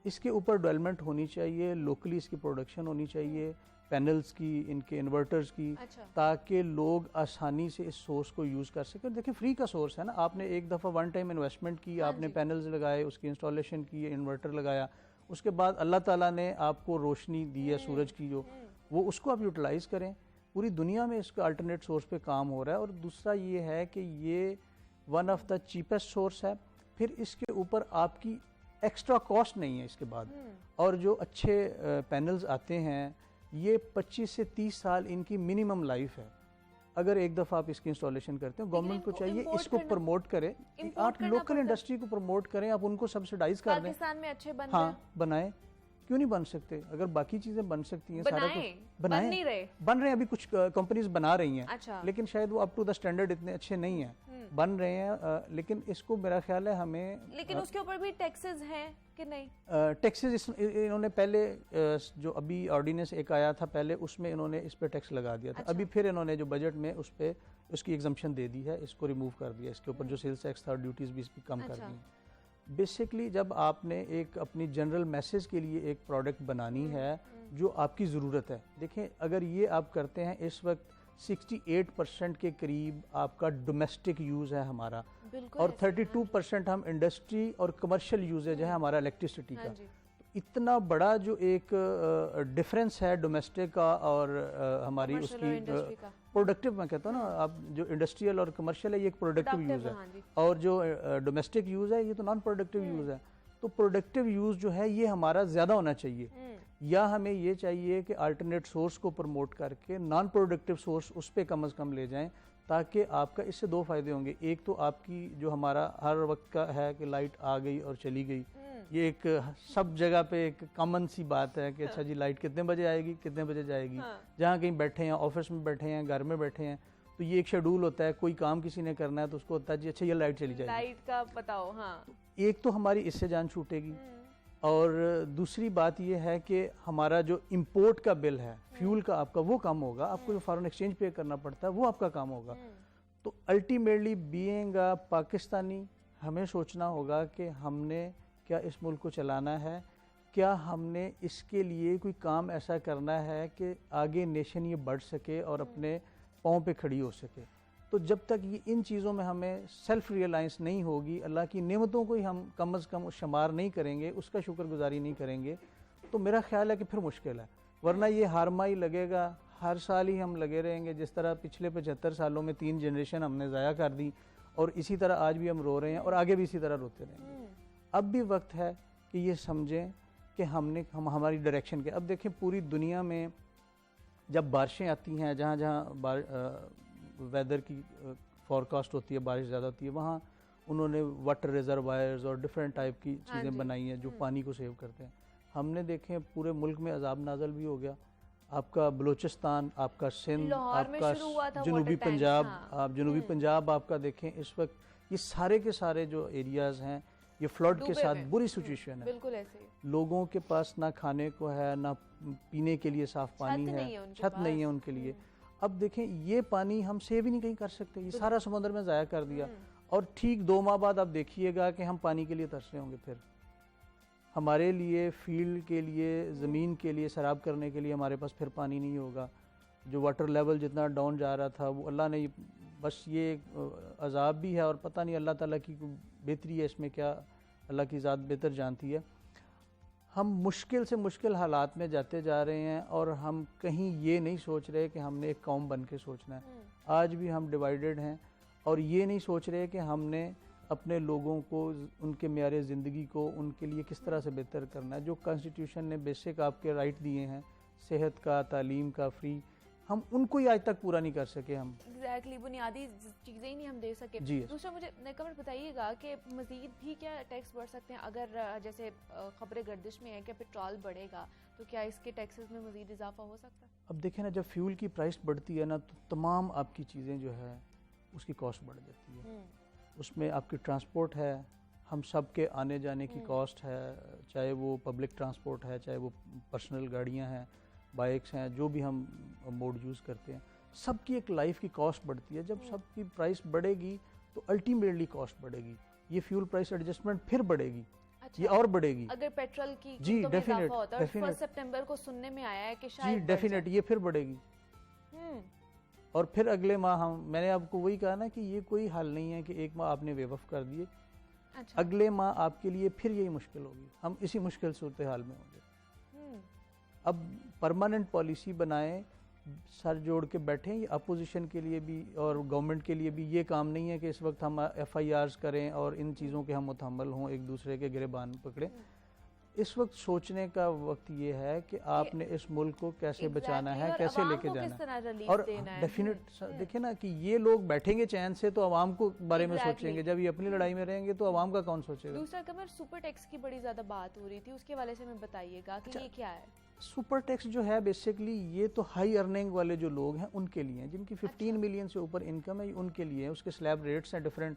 इसके ऊपर डेवलपमेंट होनी चाहिए, लोकली इसकी प्रोडक्शन होनी चाहिए, पैनल्स की, इनके इन्वर्टर्स की, ताकि लोग आसानी से इस सोर्स को यूज़ कर सकें। देखिए फ्री का सोर्स है ना, आपने एक दफ़ा वन टाइम इन्वेस्टमेंट की, आपने पैनल्स लगाए, उसकी इंस्टॉलेशन की, इन्वर्टर लगाया, उसके बाद अल्लाह ताला ने आपको रोशनी दी है सूरज की, जो वो उसको आप यूटिलाइज़ करें। पूरी दुनिया में इसका अल्टरनेट सोर्स पे काम हो रहा है। और दूसरा ये है कि ये one of the cheapest source है। फिर इसके ऊपर आपकी एक्स्ट्रा कॉस्ट नहीं है इसके बाद। और जो अच्छे पैनल्स आते हैं ये 25 से 30 साल इनकी मिनिमम लाइफ है। अगर एक दफ़ा आप इसकी इंस्टॉलेशन करते हो, गवर्नमेंट को चाहिए इसको प्रमोट करें, आप लोकल इंडस्ट्री को प्रमोट करें, आप उनको सब्सिडाइज कर दें। पाकिस्तान में अच्छे बन हाँ बनाएं, क्यों नहीं बन सकते? अगर बाकी चीजें बन सकती हैं, सारा कुछ बनाएं। बन रहे हैं, अभी कुछ कंपनीज बना रही हैं, लेकिन शायद वो अप टू द स्टैंडर्ड इतने अच्छे नहीं हैं, बन रहे हैं। लेकिन इसको मेरा ख्याल है हमें, लेकिन उसके ऊपर भी टैक्सेस हैं कि नहीं? टैक्सेस इन्होंने पहले जो अभी ऑर्डिनेंस एक आया था पहले, उसमें इन्होंने इस पे टैक्स लगा दिया था। अभी फिर इन्होंने जो बजट में उस पे उसकी एग्जम्पशन दे दी है, इसको रिमूव कर दिया, इसके ऊपर जो सेल्स टैक्स था, ड्यूटीज भी इसकी कम कर दी। बेसिकली जब आपने एक अपनी जनरल मैसेज के लिए एक प्रोडक्ट बनानी है जो आपकी ज़रूरत है, देखें अगर ये आप करते हैं, इस वक्त 68% के करीब आपका डोमेस्टिक यूज़ है हमारा, और 32% हम इंडस्ट्री और कमर्शियल यूजेज है हमारा इलेक्ट्रिसिटी का। इतना बड़ा जो एक डिफरेंस है डोमेस्टिक का और हमारी उसकी प्रोडक्टिव, मैं कहता हूँ ना, आप जो इंडस्ट्रियल और कमर्शियल है ये एक प्रोडक्टिव यूज़ है, और जो डोमेस्टिक यूज़ है ये तो नॉन प्रोडक्टिव यूज़ है। तो प्रोडक्टिव यूज़ जो है ये हमारा ज़्यादा होना चाहिए, या हमें ये चाहिए कि अल्टरनेट सोर्स को प्रमोट करके नॉन प्रोडक्टिव सोर्स उस पर कम अज़ कम ले जाएं, ताकि आपका इससे 2 फ़ायदे होंगे। एक तो आपकी जो हमारा हर वक्त का है कि लाइट आ गई और चली गई, ये एक सब जगह पे एक कॉमन सी बात है कि अच्छा जी लाइट कितने बजे आएगी, कितने बजे जाएगी। जहाँ कहीं बैठे हैं, ऑफिस में बैठे हैं, घर में बैठे हैं, तो ये एक शेड्यूल होता है, कोई काम किसी ने करना है तो उसको होता है जी अच्छा ये लाइट चली जाएगी, लाइट का बताओ। हाँ, तो एक तो हमारी इससे जान छूटेगी, और दूसरी बात ये है कि हमारा जो इंपोर्ट का बिल है फ्यूल का आपका, वो कम होगा, आपको जो फॉरेन एक्सचेंज पे करना पड़ता है वो आपका कम होगा। तो अल्टीमेटली बीइंग अ पाकिस्तानी हमें सोचना होगा कि हमने क्या इस मुल्क को चलाना है, क्या हमने इसके लिए कोई काम ऐसा करना है कि आगे नेशन ये बढ़ सके और अपने पाँव पे खड़ी हो सके। तो जब तक ये इन चीज़ों में हमें सेल्फ रियलाइंस नहीं होगी, अल्लाह की नेमतों को ही हम कम अज़ कम शुमार नहीं करेंगे, उसका शुक्रगुजारी नहीं करेंगे, तो मेरा ख्याल है कि फिर मुश्किल है। वरना ये हारमाई लगेगा, हर साल ही हम लगे रहेंगे, जिस तरह पिछले 75 सालों में 3 जनरेशन हमने ज़ाया कर दी, और इसी तरह आज भी हम रो रहे हैं और आगे भी इसी तरह रोते रहेंगे। अब भी वक्त है कि ये समझें कि हम हमारी डायरेक्शन के, अब देखें पूरी दुनिया में जब बारिशें आती हैं, जहाँ जहाँ वेदर की फॉरकास्ट होती है, बारिश ज़्यादा होती है, वहाँ उन्होंने वाटर रिजर्वायर्स और डिफरेंट टाइप की चीज़ें बनाई हैं जो पानी को सेव करते हैं। हमने देखें पूरे मुल्क में अजाब नाजल भी हो गया, आपका बलूचिस्तान, आपका सिंध, लाहौर में शुरू हुआ था आपका जनूबी water tanks, पंजाब, हाँ। आप जनूबी पंजाब आपका देखें इस वक्त ये सारे के सारे जो एरियाज़ हैं ये फ्लड के डूबे साथ हुए। बुरी सिचुएशन है। बिल्कुल ऐसे ही। लोगों के पास ना खाने को है, ना पीने के लिए साफ पानी नहीं है है, उनके छत नहीं है पास। उनके लिए। अब देखें ये पानी हम सेव ही नहीं कहीं कर सकते, ये सारा समुद्र में ज़ाया कर दिया, और ठीक 2 माह बाद आप देखिएगा कि हम पानी के लिए तरस रहे होंगे। फिर हमारे लिए फील्ड के लिए, ज़मीन के लिए, सैराब करने के लिए हमारे पास फिर पानी नहीं होगा। जो वाटर लेवल जितना डाउन जा रहा था वो अल्लाह ने बस ये अजाब भी है, और पता नहीं अल्लाह ताला की बेहतरी है इसमें, क्या अल्लाह की ज़ात बेहतर जानती है। हम मुश्किल से मुश्किल हालात में जाते जा रहे हैं, और हम कहीं ये नहीं सोच रहे कि हमने एक कौम बन के सोचना है। आज भी हम डिवाइडेड हैं, और ये नहीं सोच रहे कि हमने अपने लोगों को, उनके म्यार ज़िंदगी को, उनके लिए किस तरह से बेहतर करना है। जो कॉन्स्टिट्यूशन ने बेसिक आपके राइट दिए हैं, सेहत का, तालीम का, फ्री, हम उनको ही आज तक पूरा नहीं कर सके। हम एग्जैक्टली बुनियादी चीज़ें ही नहीं हम दे सके। जी। दूसरा मुझे कमर बताइएगा कि मज़ीद भी क्या टैक्स बढ़ सकते हैं? अगर जैसे खबरें गर्दिश में है कि पेट्रोल बढ़ेगा, तो क्या इसके टैक्सेस में मज़ीद इजाफा हो सकता है? अब देखें ना, जब फ्यूल की प्राइस बढ़ती है ना, तो तमाम आपकी चीज़ें जो है उसकी कॉस्ट बढ़ जाती है। उसमें आपकी ट्रांसपोर्ट है, हम सब के आने जाने की कॉस्ट है, चाहे वो पब्लिक ट्रांसपोर्ट है, चाहे वो पर्सनल गाड़ियाँ हैं, बाइक्स हैं, जो भी हम मोड यूज़ करते हैं, सबकी एक लाइफ की कॉस्ट बढ़ती है। जब सबकी प्राइस बढ़ेगी तो अल्टीमेटली कॉस्ट बढ़ेगी। ये फ्यूल प्राइस एडजस्टमेंट फिर बढ़ेगी, ये और बढ़ेगी। अगर पेट्रोल की जी, कीमतों में definite, इजाफा होता है, और definite। 1 सितंबर को सुनने में आया है कि जी शायद बढ़ डेफिनेट ये फिर बढ़ेगी। जाए। और फिर अगले माह मैंने आपको वही कहा ना कि ये कोई हल नहीं है कि एक माह आपने बेवफ कर दिए, अच्छा। अगले माह आपके लिए फिर यही मुश्किल होगी, हम इसी मुश्किल सूरत हाल में होंगे। अब परमानेंट पॉलिसी बनाएं, सर जोड़ के बैठें। ये अपोजिशन के लिए भी और गवर्नमेंट के लिए भी ये काम नहीं है कि इस वक्त हम FIRs करें और इन चीज़ों के हम मुतहम्मल हों, एक दूसरे के गिरेबान पकड़ें। इस वक्त सोचने का वक्त ये है कि आपने इस मुल्क को कैसे बचाना है, कैसे लेके जाना है। और डेफिनेट देखिए ना कि ये लोग बैठेंगे चैन से तो आवाम को बारे में सोचेंगे, जब ये अपनी लड़ाई में रहेंगे तो आवाम का कौन सोचेगा। दूसरा कमर, सुपर टैक्स की बड़ी ज़्यादा बात हो रही थी, उसके वाले से मैं बताइएगा कि ये क्या है? सुपर टैक्स जो है बेसिकली ये तो हाई अर्निंग वाले जो लोग हैं उनके लिए हैं, जिनकी 15 मिलियन से ऊपर इनकम है, उनके लिए है। उसके स्लैब रेट्स हैं डिफरेंट,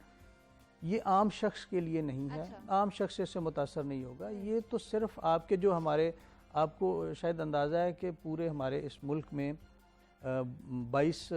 ये आम शख्स के लिए नहीं है। आम शख्स इससे मुतासर नहीं होगा। ये तो सिर्फ आपके जो हमारे, आपको शायद अंदाज़ा है कि पूरे हमारे इस मुल्क में 22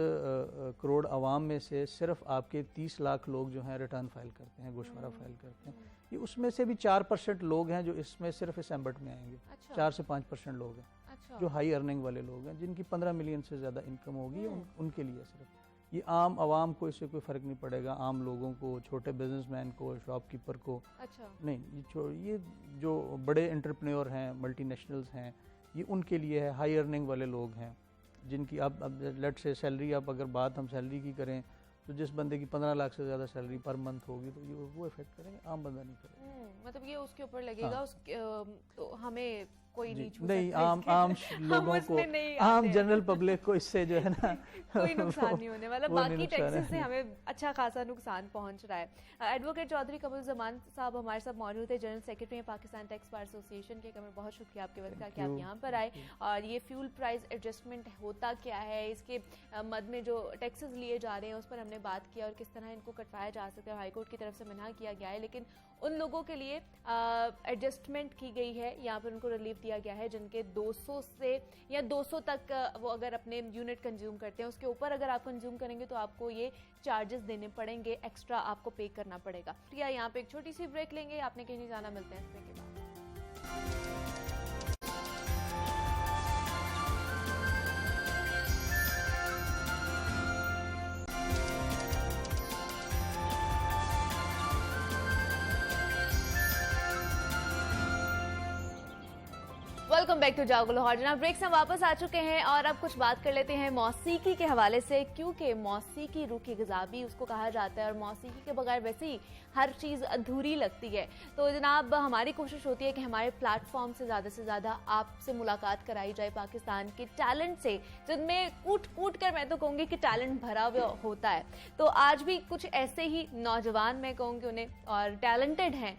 करोड़ आवाम में से सिर्फ आपके 30 लाख लोग जो हैं रिटर्न फाइल करते हैं, गोशवारा फाइल करते हैं। ये उसमें से भी 4% लोग हैं जो इसमें सिर्फ इस एम्बट में आएंगे। 4 से 5% लोग हैं जो हाई अर्निंग वाले लोग हैं, जिनकी 15 मिलियन से ज़्यादा इनकम होगी, उनके लिए सिर्फ। ये आम आवाम को इससे कोई फ़र्क नहीं पड़ेगा, आम लोगों को, छोटे बिजनेसमैन को, शॉपकीपर को नहीं। ये जो बड़े एंटरप्रेन्योर हैं, मल्टीनेशनल्स हैं, ये उनके लिए है। हाई अर्निंग वाले लोग हैं जिनकी अब लेट से सैलरी, आप अगर बात हम सैलरी की करें तो जिस बंदे की 15 लाख से ज़्यादा सैलरी पर मंथ होगी तो ये वो इफेक्ट करेंगे, आम बंदा नहीं करेगा। मतलब ये उसके ऊपर लगेगा। हाँ। तो हमें कोई नहीं छू नहीं, सकता, आम लोगों को, आम जनरल पब्लिक को इससे जो है ना कोई नुकसान नहीं होने वाला। बाकी टैक्सेस से हमें अच्छा खासा नुकसान पहुंच रहा है। एडवोकेट चौधरी कमल जमान साहब हमारे साथ मौजूद है, जनरल सेक्रेटरी हैं पाकिस्तान टैक्स बार एसोसिएशन के। कमल, बहुत शुक्रिया आपके वक्त का कि आप यहाँ पर आए। और ये फ्यूल प्राइस एडजस्टमेंट होता क्या है, इसके मद में जो टैक्सेस लिए जा रहे हैं उस पर हमने बात किया, और किस तरह इनको कटवाया जा सकता है। हाईकोर्ट की तरफ से मना किया गया है, लेकिन उन लोगों के लिए एडजस्टमेंट की गई है, यहाँ पर उनको रिलीफ दिया गया है जिनके 200 से या 200 तक वो अगर अपने यूनिट कंज्यूम करते हैं, उसके ऊपर अगर आप कंज्यूम करेंगे तो आपको ये चार्जेस देने पड़ेंगे, एक्स्ट्रा आपको पे करना पड़ेगा। तो यहाँ पे एक छोटी सी ब्रेक लेंगे, आपने कहीं नहीं जाना, मिलते हैं इस ब्रेक के बाद। वेलकम बैक टू जागो लाहौर। जनाब ब्रेक से हम वापस आ चुके हैं और अब कुछ बात कर लेते हैं मौसीकी के हवाले से, क्योंकि मौसीकी रूह की ग़िज़ा भी उसको कहा जाता है और मौसीकी के बगैर वैसे ही हर चीज़ अधूरी लगती है। तो जनाब हमारी कोशिश होती है कि हमारे प्लेटफॉर्म से ज़्यादा आपसे मुलाकात कराई जाए पाकिस्तान के टैलेंट से, जिनमें कूट कूट कर मैं तो कहूँगी कि टैलेंट भरा हुआ होता है। तो आज भी कुछ ऐसे ही नौजवान मैं कहूँगी उन्हें और टैलेंटेड हैं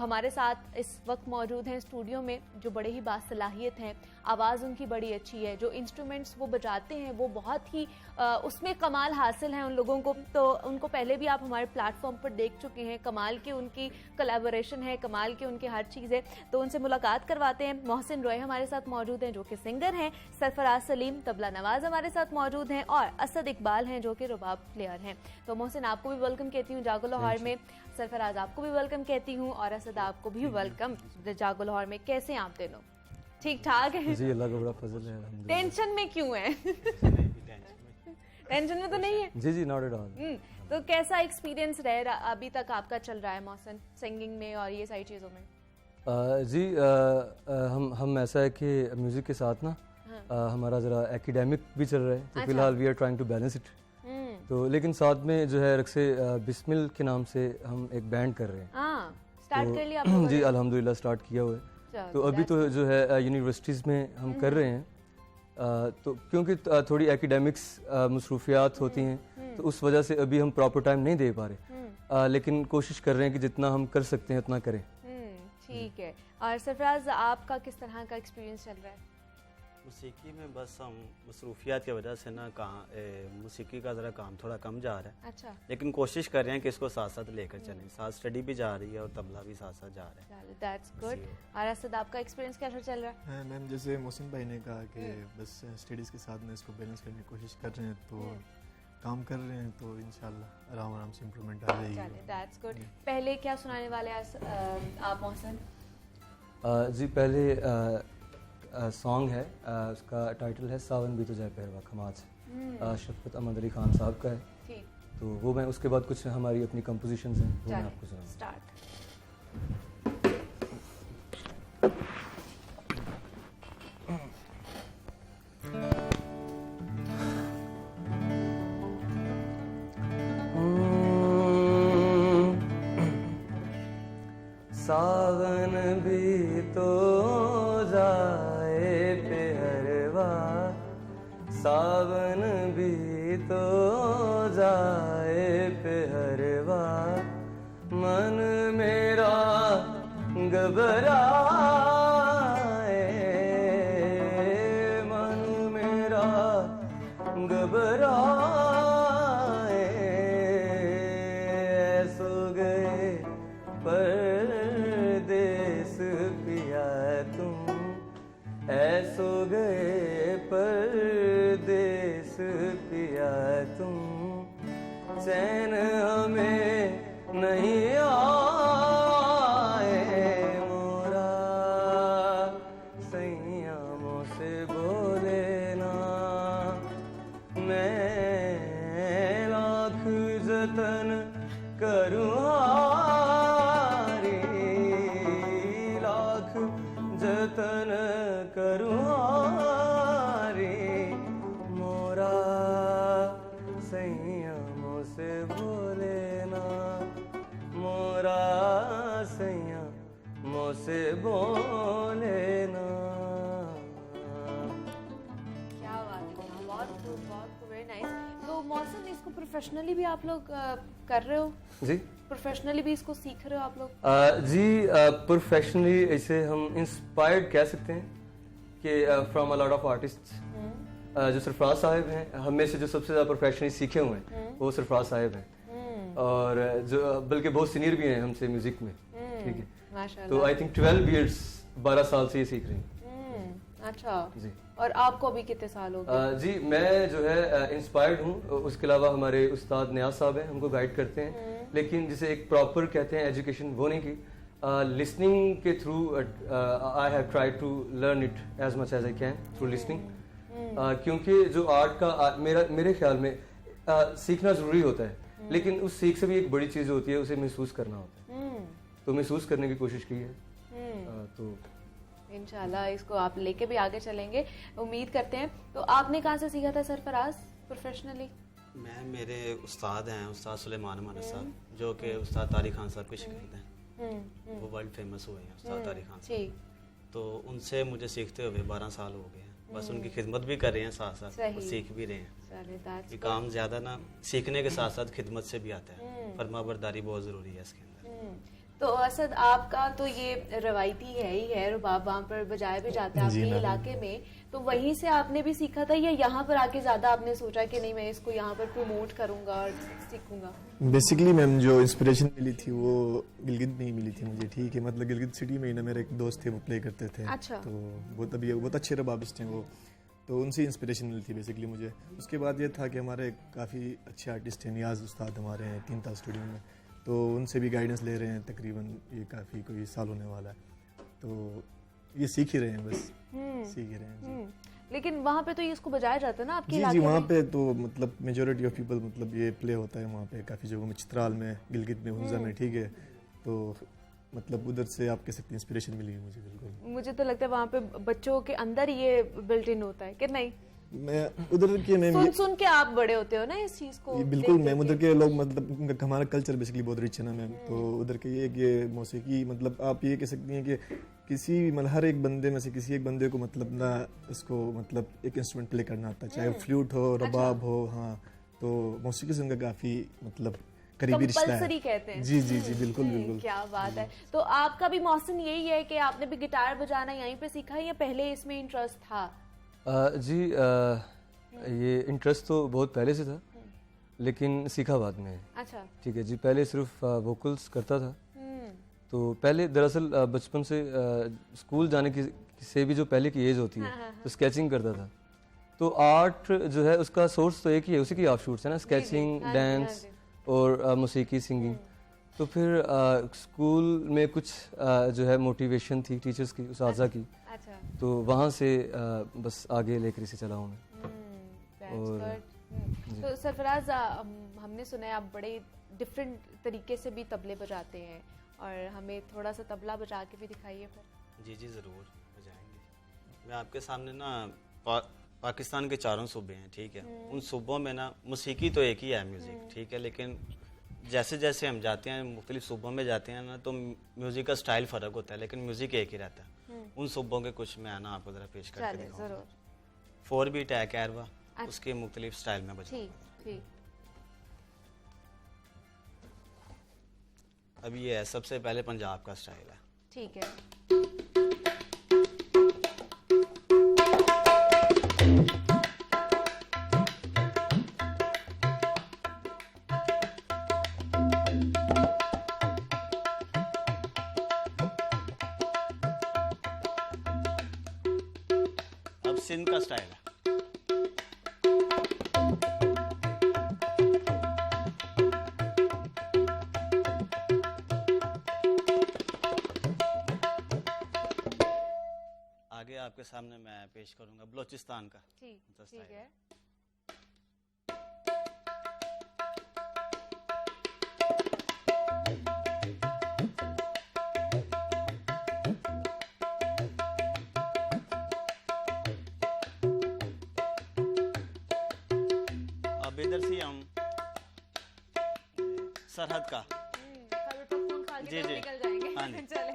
हमारे साथ इस वक्त मौजूद हैं स्टूडियो में, जो बड़े ही बासलाहियत हैं। आवाज़ उनकी बड़ी अच्छी है, जो इंस्ट्रूमेंट्स वो बजाते हैं वो बहुत ही उसमें कमाल हासिल है उन लोगों को। तो उनको पहले भी आप हमारे प्लेटफॉर्म पर देख चुके हैं, कमाल की उनकी कोलैबोरेशन है, कमाल की उनकी हर चीज़ है। तो उनसे मुलाकात करवाते हैं। मोहसिन रॉय हमारे साथ मौजूद हैं जो कि सिंगर हैं, सरफराज सलीम तबला नवाज हमारे साथ मौजूद हैं और असद इकबाल हैं जो कि रुबाब प्लेयर हैं। तो मोहसिन आपको भी वेलकम कहती हूँ जागो लाहौर में, सरफराज आपको भी वेलकम कहती हूँ और असद आपको भी वेलकम जागो लाहौर में। कैसे हैं आप दोनों? ठीक ठाक है जी, अल्लाह का बड़ा फजल है अल्हम्दुलिल्लाह। टेंशन में क्यों है? टेंशन में तो नहीं है? जी नॉट एट ऑल। तो कैसा एक्सपीरियंस रहा अभी तक आपका चल रहा है मोहसिन सिंगिंग में और ये सारी चीज़ों में? जी हम ऐसा है कि म्यूज़िक के साथ ना हमारा ज़रा एकेडमिक भी चल रहा है, तो अच्छा। फिलहाल we are trying to balance it. तो लेकिन साथ में जो है रक्से बिस्मिल के नाम से हम एक बैंड कर रहे हैं। हाँ, स्टार्ट कर लिया आप तो लोगों जी ने? अल्हम्दुलिल्लाह स्टार्ट किया हुआ है। चलो, तो अभी that's तो जो है यूनिवर्सिटीज़ में हम कर रहे हैं, तो क्योंकि थोड़ी एकेडमिक्स मसरूफियात होती हैं तो उस वजह से अभी हम प्रॉपर टाइम नहीं दे पा रहे, लेकिन कोशिश कर रहे हैं कि जितना हम कर सकते हैं उतना करें। ठीक है। और सरफराज आपका किस तरह का एक्सपीरियंस चल रहा है? मौसीकी में बस हम मसरूफियात की वजह से ना मौसीकी का ज़रा काम थोड़ा कम जा रहा है, अच्छा, लेकिन कोशिश कर रहे हैं कि इसको साथ साथ लेकर चलें। साथ स्टडी भी जा रही है और तबला भी साथ साथ जा रहा है। That's good. और असद आपका एक्सपीरियंस कैसा चल रहा है? हाँ मैम, जैसे मोहसिन भाई ने कहा कि बस स्टडीज़ के साथ में इसको बैलेंस करने की कोशिश कर रहे हैं, तो काम कर रहे हैं, तो इंशाल्लाह आराम आराम से इम्प्रूवमेंट आ चलिए, जाएगी। That's good. पहले क्या सुनाने वाले हैं आप मोहसिन? जी पहले सॉन्ग है, उसका टाइटल है सावन भी तो जाए पहरवा खमाज, शफकत अहमद अली खान साहब का है। ठीक, तो वो मैं उसके बाद कुछ हमारी अपनी कंपोजिशंस हैं वो मैं चलिए, आपको सुनाऊंगा। स्टार्ट। सावन भी तो जाए पहरवा, सावन भी तो जाए पहरवा, मन मेरा घबराए, मन मेरा घबराए, सो गए परदेस पिया तुम, ऐसो गए परदेस पिया तुम, चैन हमें नहीं आए, मोरा सैयामों से बोले ना, मैं लाख जतन करूँ हारी, लाख जतन करूँ हारी, मोरा सैयामों से बोले ना, मोरा सैयामों से बोले ना। क्या बात है, बहुत खूब, बहुत खूब, वेरी नाइस। तो मौसम इसको प्रोफेशनली भी आप लोग कर रहे हो? जी प्रोफेशनली भी इसको सीख रहे हो आप लोग? जी प्रोफेशनली ऐसे हम इंस्पायर्ड कह सकते हैं कि from a lot of artists, जो सरफराज साहब हैं, हमें से जो सबसे ज़्यादा प्रोफेशनली सीखे हुए हैं वो सरफराज साहब हैं, और जो बल्कि बहुत सीनियर भी हैं हमसे म्यूजिक में, ठीक है। माशाल्लाह। तो आई थिंक 12 ईयर्स 12 साल से ये सीख रही हैं। अच्छा, जी और आपको अभी कितने साल हो गए? जी मैं जो है इंस्पायर्ड हूँ, उसके अलावा हमारे उस्ताद नियाज साहब हैं, हमको गाइड करते हैं, लेकिन जिसे एक प्रॉपर कहते हैं एजुकेशन वो नहीं की, लिसनिंग के through I have tried to learn it as much as I can through listening, क्योंकि जो आर्ट का मेरे ख्याल में सीखना ज़रूरी होता है, लेकिन उस सीख से भी एक बड़ी चीज़ होती है, उसे महसूस करना होता है, तो महसूस करने की कोशिश की है। तो इंशाल्लाह इसको आप लेके भी आगे चलेंगे, उम्मीद करते हैं। तो आपने कहाँ से सीखा था सरफराज प्रोफेशनली? मैं मेरे उस्ताद हैं, उस्ताद सुलेमान माना साहब, जो कि उस्ताद तारिक खान साहब के शागिर्द हैं। वो वर्ल्ड फेमस हुए हैं उस्ताद तारिक खान साहब। ठीक। तो उनसे मुझे सीखते हुए 12 साल हो गए हैं। बस उनकी खिदमत भी कर रहे हैं साथ साथ, और सीख भी रहे हैं। चलिए, that's ये काम ज़्यादा ना सीखने के साथ साथ खिदमत से भी आता है। फरमाबरदारी बहुत ज़रूरी है इसके अंदर। तो असद आपका तो ये रवायती है ही है, रुबाब वहाँ पर बजाया भी जाता है जी, आपके मैम। इलाके में, तो वहीं से आपने भी सीखा था या यहाँ पर आके ज्यादा आपने सोचा कि नहीं मैं इसको यहाँ पर प्रमोट करूंगा और सीखूंगा? बेसिकली मैम जो इंस्पिरेशन मिली थी वो गिलगित में ही मिली थी मुझे, ठीक है। मतलब गिलगित सिटी में ही ना मेरे एक दोस्त थे, वो प्ले करते थे। अच्छा। तो बहुत अच्छे रबाबिस्ट हैं वो, तो उनसे इंस्पिरेशन मिली थी बेसिकली मुझे। उसके बाद ये था कि हमारे काफ़ी अच्छे आर्टिस्ट हैं, नियाज उस्ताद हमारे हैं 3 ताल स्टूडियो में, तो उनसे भी गाइडेंस ले रहे हैं तकरीबन ये काफ़ी कोई साल होने वाला है। तो ये सीख ही रहे हैं, बस सीख ही रहे हैं जी। लेकिन वहाँ पे तो ये इसको बजाया जाता है ना आपके जी इलाके वहाँ में? पे तो मतलब मेजोरिटी ऑफ पीपल मतलब ये प्ले होता है वहाँ पे काफ़ी जगहों में, चित्राल में, गिलगित में, हुंजा में, ठीक है। तो मतलब उधर से आप कह सकते हैं इंस्पिरेशन मिली है मुझे बिल्कुल। मुझे तो लगता है वहाँ पे बच्चों के अंदर ये बिल्ट इन होता है कि नहीं? मैं उधर के सुन के आप बड़े होते हो ना इस चीज को? बिल्कुल मैम, उधर के लोग मतलब हमारा कल्चर बेसिकली बहुत रिच है ना मैम। तो उधर के ये मौसीकी मतलब आप ये कह सकती हैं कि किसी मतलब हर एक बंदे में से किसी एक बंदे को मतलब ना इसको मतलब एक इंस्ट्रूमेंट प्ले करना आता है, चाहे फ्लूट हो, रबाब हो। हाँ, तो मौसीकी से उनका काफ़ी मतलब करीबी रिश्ता है। कंपल्सरी कहते हैं। जी जी जी बिल्कुल बिल्कुल। क्या बात है। तो आपका भी मौसम यही है कि आपने भी गिटार बजाना यहीं पे सीखा या पहले इसमें इंटरेस्ट था? जी ये इंटरेस्ट तो बहुत पहले से था, लेकिन सीखा बाद में। अच्छा। ठीक है जी, पहले सिर्फ वोकल्स करता था। तो पहले दरअसल बचपन से स्कूल जाने की से भी जो पहले की एज होती है, तो स्केचिंग करता था। तो आर्ट जो है उसका सोर्स तो एक ही है, उसी की ऑफशूट्स है ना, स्केचिंग, डांस और मौसीकी, सिंगिंग। तो फिर स्कूल में कुछ जो है मोटिवेशन थी टीचर्स की, उस्ताज़ा की। अच्छा। तो वहाँ से बस आगे लेकर इसे चला हूँ मैं। तो सरफराज हमने सुना है आप बड़े डिफरेंट तरीके से भी तबले बजाते हैं, और हमें थोड़ा सा तबला बजा के भी दिखाइए फिर। जी जी ज़रूर बजाएंगे। मैं आपके सामने ना पाकिस्तान के 4 सूबे हैं, ठीक है। उन सूबों में ना मौसीकी तो एक ही है, म्यूज़िक, ठीक है। लेकिन जैसे जैसे हम जाते हैं मुख्तलिफ सूबों में जाते हैं ना, तो म्यूज़िक का स्टाइल फ़र्क होता है, लेकिन म्यूज़िक एक ही रहता है। उन सूबों के कुछ मैं ना आपको ज़रा पेश करके दिखाऊंगा। 4 बीट है कैरवा, उसके मुख्तलिफ स्टाइल में बजा। ठीक। अभी ये है, सबसे पहले पंजाब का स्टाइल है। ठीक है। अब सिंध का स्टाइल है। आगे आपके सामने मैं पेश करूंगा बलोचिस्तान का ठीक है। अब इधर से हम सरहद का। जी जी निकल जाएंगे। हाँ जी। चलें।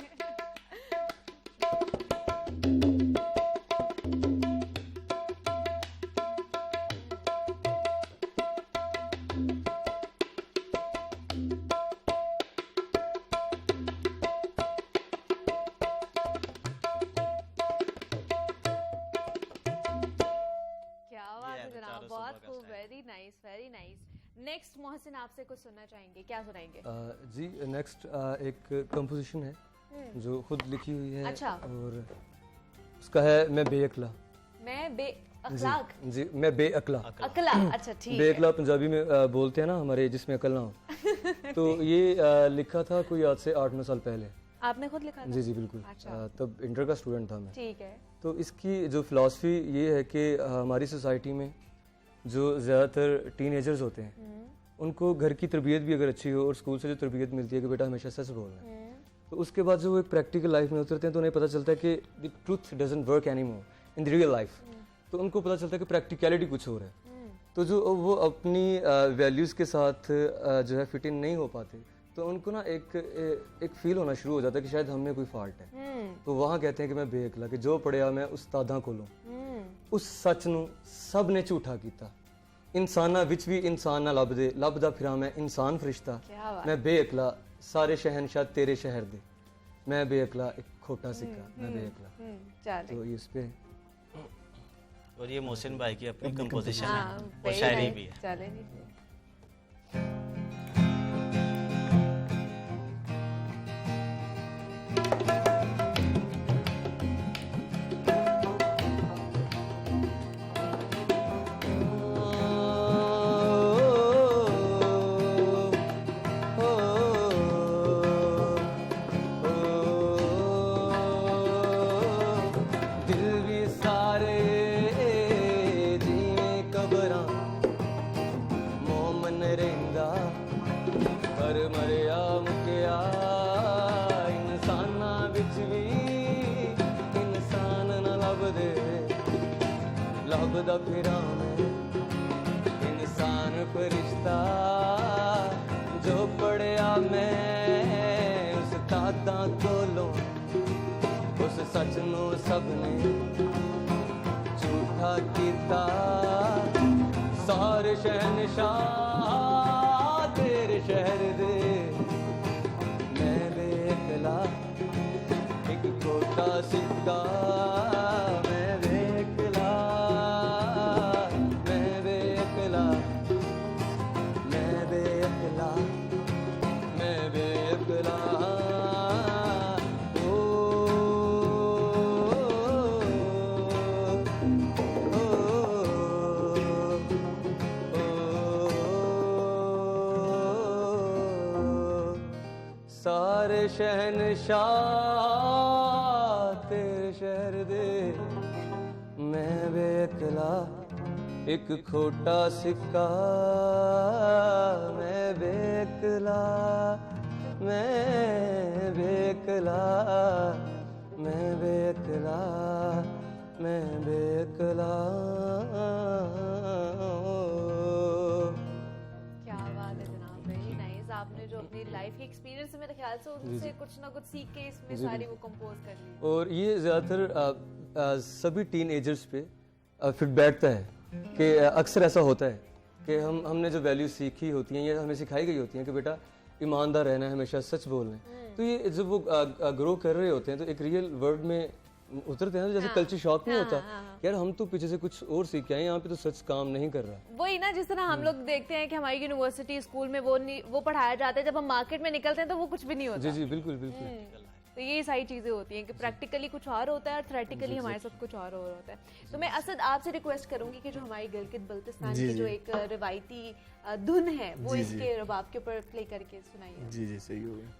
क्या बात है जनाब, बहुत खूब, वेरी नाइस। नेक्स्ट मोहसिन आपसे कुछ सुनना चाहेंगे, क्या सुनाएंगे? जी नेक्स्ट एक कंपोजिशन है जो खुद लिखी हुई है। अच्छा। और उसका है मैं बेअक्ला। मैं बेअखलाक। जी मैं बेअक्ला। अकला, अच्छा ठीक है। बेअक्ला पंजाबी में बोलते हैं ना हमारे, जिसमें अकल ना हो। तो ये लिखा था कोई आज से 8-9 साल पहले। आपने खुद लिखा था? जी जी बिल्कुल। अच्छा। तब इंटर का स्टूडेंट था मैं। ठीक है। तो इसकी जो फिलॉसफी ये है कि हमारी सोसाइटी में जो ज़्यादातर टीनेजर्स होते हैं उनको घर की तरबियत भी अगर अच्छी हो और स्कूल से जो तरबियत मिलती है कि बेटा हमेशा सच बोलना है, तो उसके बाद जो वो एक प्रैक्टिकल लाइफ में उतरते हैं तो उन्हें पता चलता है कि the truth doesn't work any more in the real life. तो उनको पता चलता है कि प्रैक्टिकलिटी कुछ और है। तो जो वो अपनी वैल्यूज़ के साथ जो है फिट इन नहीं हो पाते, तो उनको ना एक फील होना शुरू हो जाता है कि शायद हम में कोई फॉल्ट है। तो वहाँ कहते हैं कि मैं बेअकला, कि जो पढ़िया मैं उस्तादां कोलों, उस सच ਨੂੰ ਸਭ ਨੇ ਝੂਠਾ ਕੀਤਾ, ਇਨਸਾਨਾਂ ਵਿੱਚ ਵੀ ਇਨਸਾਨ ਨਾ ਲੱਭਦੇ, ਲੱਭਦਾ ਫਿਰਾਂ ਮੈਂ ਇਨਸਾਨ ਫਰਿਸ਼ਤਾ, ਮੈਂ ਬੇਅਕਲਾ ਸਾਰੇ ਸ਼ਹਿਨशाह तेरे शहर दे, मैं बेअकला एक खोटा सिक्का, मैं बेअकला। तो ये इस पे और ये मोहसिन भाई की अपनी कंपोजिशन है और शायरी भी है। चले ਲੱਭਦਾ ਫਿਰਾਂ ਮੈਂ ਇਨਸਾਨ ਫਰਿਸ਼ਤਾ, ਜੋ ਪੜਿਆ ਮੈਂ ਉਸਤਾਦਾਂ ਕੋਲੋਂ, ਉਸ ਸੱਚ ਨੂੰ ਸਭ ਨੇ ਝੂਠਾ ਕੀਤਾ, ਸਾਰੇ ਸ਼ਹਿਨशाह ਤੇਰੇ ਸ਼ਹਿਰ ਦੇ, ਮੈਂ ਬੇਅਕਲਾ ਇੱਕ ਖੋਟਾ ਸਿੱਕਾ, ਮੈਂ ਬੇਅਕਲਾ, ਮੈਂ ਬੇਅਕਲਾ, ਮੈਂ ਬੇਅਕਲਾ, ਮੈਂ ਬੇਅਕਲਾ। सारे शहनशाह तेरे शहर दे, मैं बेअकला एक खोटा सिक्का, मैं बेअकला, मैं बेअकला, मैं बेअकला, मैं बेअकला। आपने जो अपनी लाइफ के एक्सपीरियंस से मेरे ख्याल से उनसे कुछ ना कुछ सीख के इसमें सारी वो कंपोज कर ली। और ये ज़्यादातर सभी टीन एजर्स पे फिट बैठता है कि अक्सर ऐसा होता है कि हमने जो वैल्यूज सीखी होती हैं या हमें सिखाई गई होती हैं कि बेटा ईमानदार रहना है, हमेशा सच बोलना है, तो ये जब वो ग्रो कर रहे होते हैं तो एक रियल वर्ल्ड में उतरते हैं, जैसे कल्चर शॉक नहीं होता यार हम तो पीछे से कुछ और सीख के आए, यहाँ पे तो सच काम नहीं कर रहा। वही ना, जिस तरह हम लोग देखते हैं कि हमारी यूनिवर्सिटी स्कूल में वो पढ़ाया जाता है, जब हम मार्केट में निकलते हैं तो वो कुछ भी नहीं होता। जी जी बिल्कुल बिल्कुल। तो ये सारी चीजें होती हैं कि प्रैक्टिकली कुछ और होता है और थ्योरेटिकली हमारे साथ कुछ और होता है। तो मैं असद आपसे रिक्वेस्ट करूंगी कि जो हमारी गिलगित बल्तिस्तान की जो एक रिवायती धुन है वो इसके रबाब के ऊपर प्ले करके सुनाइए। जी जी सही हो गया।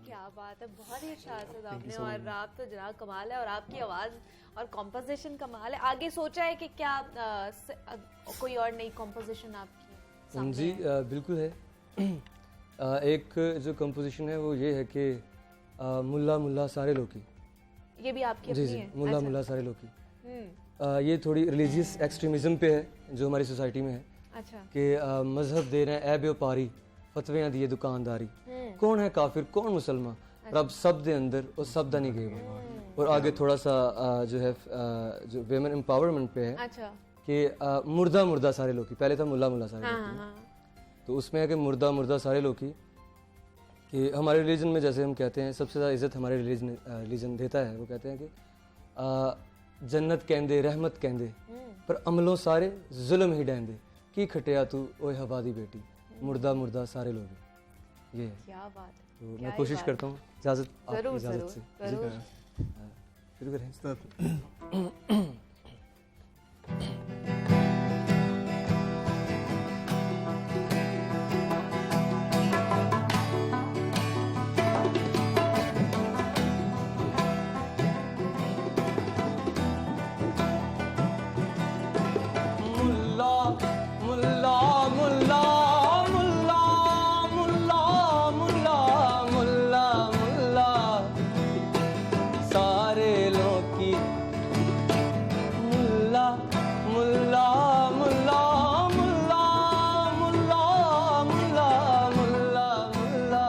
क्या बात है, बहुत ही अच्छा आवाज आपने और आप तो जनाब कमाल है और आपकी आवाज़ और कॉम्पोजिशन कमाल है। आगे सोचा है कि क्या कोई और नई कॉम्पोजिशन आपकी सामने जी है? बिल्कुल है। एक जो कंपोजिशन है वो ये है कि मुल्ला मुल्ला सारे लोग की, ये भी आपकी जी अपनी जी है? मुल्ला अच्छा। मुल्ला सारे लोग की। ये थोड़ी रिलीजियस एक्सट्रीमिज्म पे है जो हमारी सोसाइटी में है अच्छा। कि मजहब दे रहे हैं ऐ व्यापारी फतवियां दिए दुकानदारी, कौन है काफिर कौन मुसलमान, रब सब दे अंदर और सब दा नहीं गए। और आगे थोड़ा सा जो है जो वेमेन एम्पावरमेंट पे है अच्छा। कि मुर्दा मुर्दा सारे लोग की, पहले था मुल्ला मुल्ला सारे लोग की, हाँ। तो उसमें है कि मुर्दा मुर्दा सारे लोग की, कि हमारे रिलीजन में जैसे हम कहते हैं सबसे ज़्यादा इज्जत हमारे रिलीजन देता है, वो कहते हैं कि जन्नत कहंदे रहमत कहंदे पर अमलों सारे जुल्म ही डैंदे की खटिया तू ओए हवा दी बेटी, मुर्दा मुर्दा सारे लोग। ये है। क्या बात है, तो क्या मैं ही कोशिश बात करता हूँ इजाज़त आपकी जरूर इजाज़त जरूर से जरूर। शुरू करें। मुल्ला मुल्ला मुल्ला मुल्ला मुल्ला मुल्ला मुल्ला मुल्ला सारे लोग की, मुल्ला मुल्ला मुल्ला मुल्ला मुल्ला मुल्ला मुल्ला मुल्ला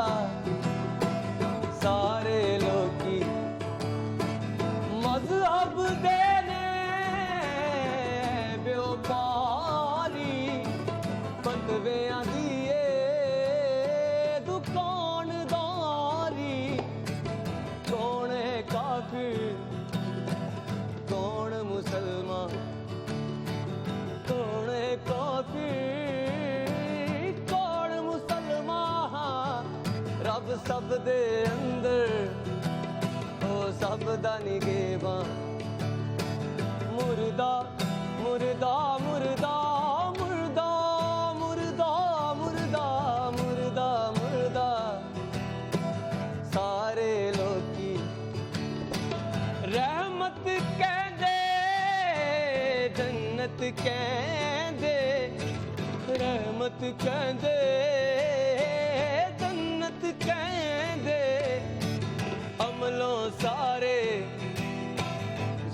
सारे लोग की, मजहब देने व्यापारी फतवियां दिए दुकानदारी, कौन है काफिर कौन मुसलमान, कौन है काफिर कौन मुसलमान, रब सब दे अंदर ओ सब दा निगेबा, मुर्दा मुर्दा मुर्दा मुर्दा मुर्दा मुर्दा मुर्दा मुर्दा सारे लोग की, रहमत कहंदे जन्नत कहंदे, रहमत कहंदे जन्नत कहंदे, अमलों सारे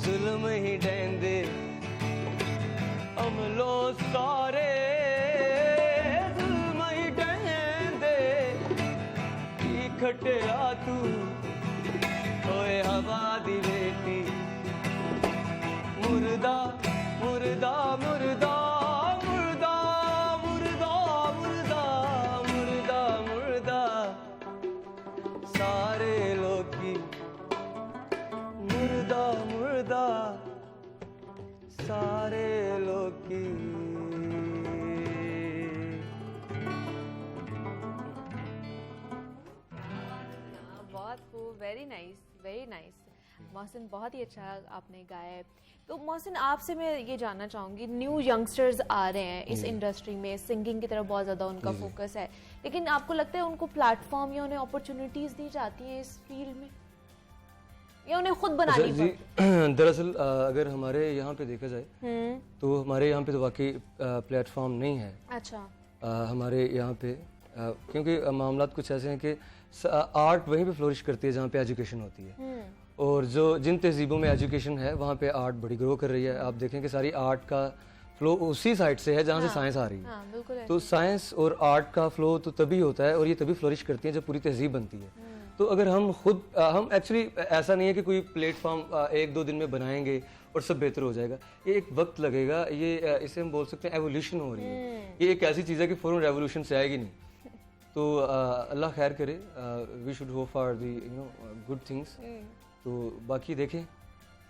जुल्म ही डैंदे, अमलों सारे जुल्म ही डैंदे, की खटिया तू ओए हवा दी बेटी, मुर्दा मुर्दा मुर्दा मुर्दा मुर्दा मुर्दा मुर्दा मुर्दा सारे लोग की, मुर्दा मुर्दा सारे लोग की। बहुत खूब, very nice very nice. Mohsin बहुत ही अच्छा आपने गाया है। तो मोहसिन आपसे मैं ये जानना चाहूँगी, न्यू यंगस्टर्स आ रहे हैं इस इंडस्ट्री में, सिंगिंग की तरफ बहुत ज़्यादा उनका फोकस है, लेकिन आपको लगता है उनको प्लेटफॉर्म या उन्हें अपॉर्चुनिटीज़ दी जाती हैं इस फील्ड में? या उन्हें खुद अच्छा बनानी जी, पड़ी? दरअसल अगर हमारे यहाँ पे देखा जाए तो हमारे यहाँ पे तो वाकई प्लेटफॉर्म नहीं है अच्छा। हमारे यहाँ पे क्योंकि मामलात कुछ ऐसे हैं कि आर्ट वहीं पे फ्लोरिश करती है जहाँ पे एजुकेशन होती है, और जो जिन तहजीबों में एजुकेशन है वहाँ पे आर्ट बड़ी ग्रो कर रही है। आप देखें कि सारी आर्ट का फ्लो उसी साइड से है जहाँ से साइंस आ रही है। हाँ, बिल्कुल है। तो साइंस और आर्ट का फ्लो तो तभी होता है और ये तभी फ्लोरिश करती है जब पूरी तहजीब बनती है। तो अगर हम खुद हम एक्चुअली ऐसा नहीं है कि कोई प्लेटफॉर्म 1-2 दिन में बनाएंगे और सब बेहतर हो जाएगा, ये एक वक्त लगेगा। ये इसे हम बोल सकते हैं एवोल्यूशन हो रही है। ये एक ऐसी चीज़ है कि फौरन रेवोल्यूशन से आएगी नहीं। तो अल्लाह खैर करे, we should hope for the good things. तो बाकी देखें,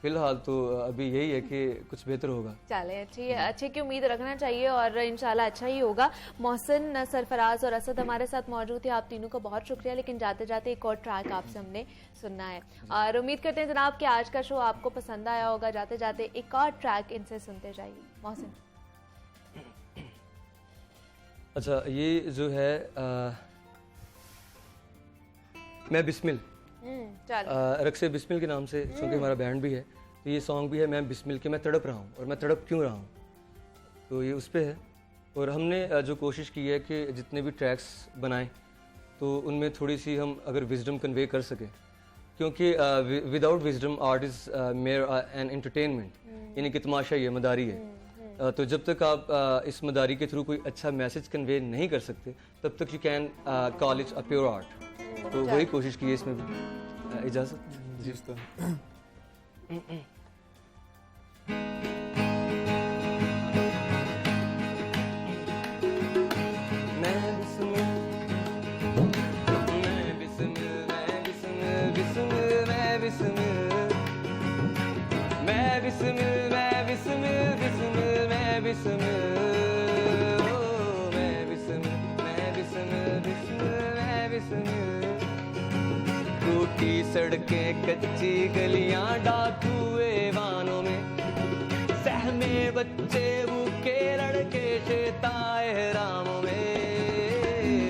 फिलहाल तो अभी यही है कि कुछ बेहतर होगा। चले, अच्छे की उम्मीद रखना चाहिए और इंशाल्लाह अच्छा ही होगा। मोहसिन, सरफराज और असद हमारे साथ मौजूद थे, आप तीनों का बहुत शुक्रिया। लेकिन जाते जाते एक और ट्रैक आपसे हमने सुनना है और उम्मीद करते हैं जनाब कि आज का शो आपको पसंद आया होगा। जाते जाते एक और ट्रैक इनसे सुनते जाइए। मोहसिन, अच्छा, ये जो है मैं बिस्मिल, रक्से बिस्मिल के नाम से, चूँकि हमारा बैंड भी है तो ये सॉन्ग भी है मैं बिस्मिल के मैं तड़प रहा हूँ और मैं तड़प क्यों रहा हूँ, तो ये उस पे है। और हमने जो कोशिश की है कि जितने भी ट्रैक्स बनाएं तो उनमें थोड़ी सी हम अगर विजडम कन्वे कर सकें, क्योंकि without wisdom art is mayor an entertainment, यानी कि तमाशा ही है, मदारी है। तो जब तक आप इस मदारी के थ्रू कोई अच्छा मैसेज कन्वे नहीं कर सकते तब तक you can call it a pure art. तो वही कोशिश की है इसमें भी। इजाज़त जी उस्ताद। टूटी सड़कें, कच्ची गलियां, डाकुए वानों में सहमे बच्चे, भूखे लड़के, शैतान हरामों में।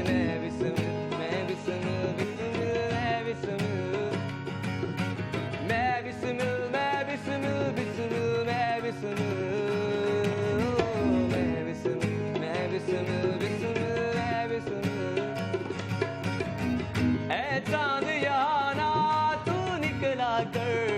मैं बिस्मिल, मैं बिस्मिल, बिस्मिल, मैं बिस्मिल, मैं बिस्मिल, मैं बिस्मिल, बिस्मिल, मैं बिस्मिल, मैं बिस्मिल, मैं बिस्मिल, बिस्मिल, मैं बिस्मिल। ऐ चांद यहाँ ना तू निकला कर,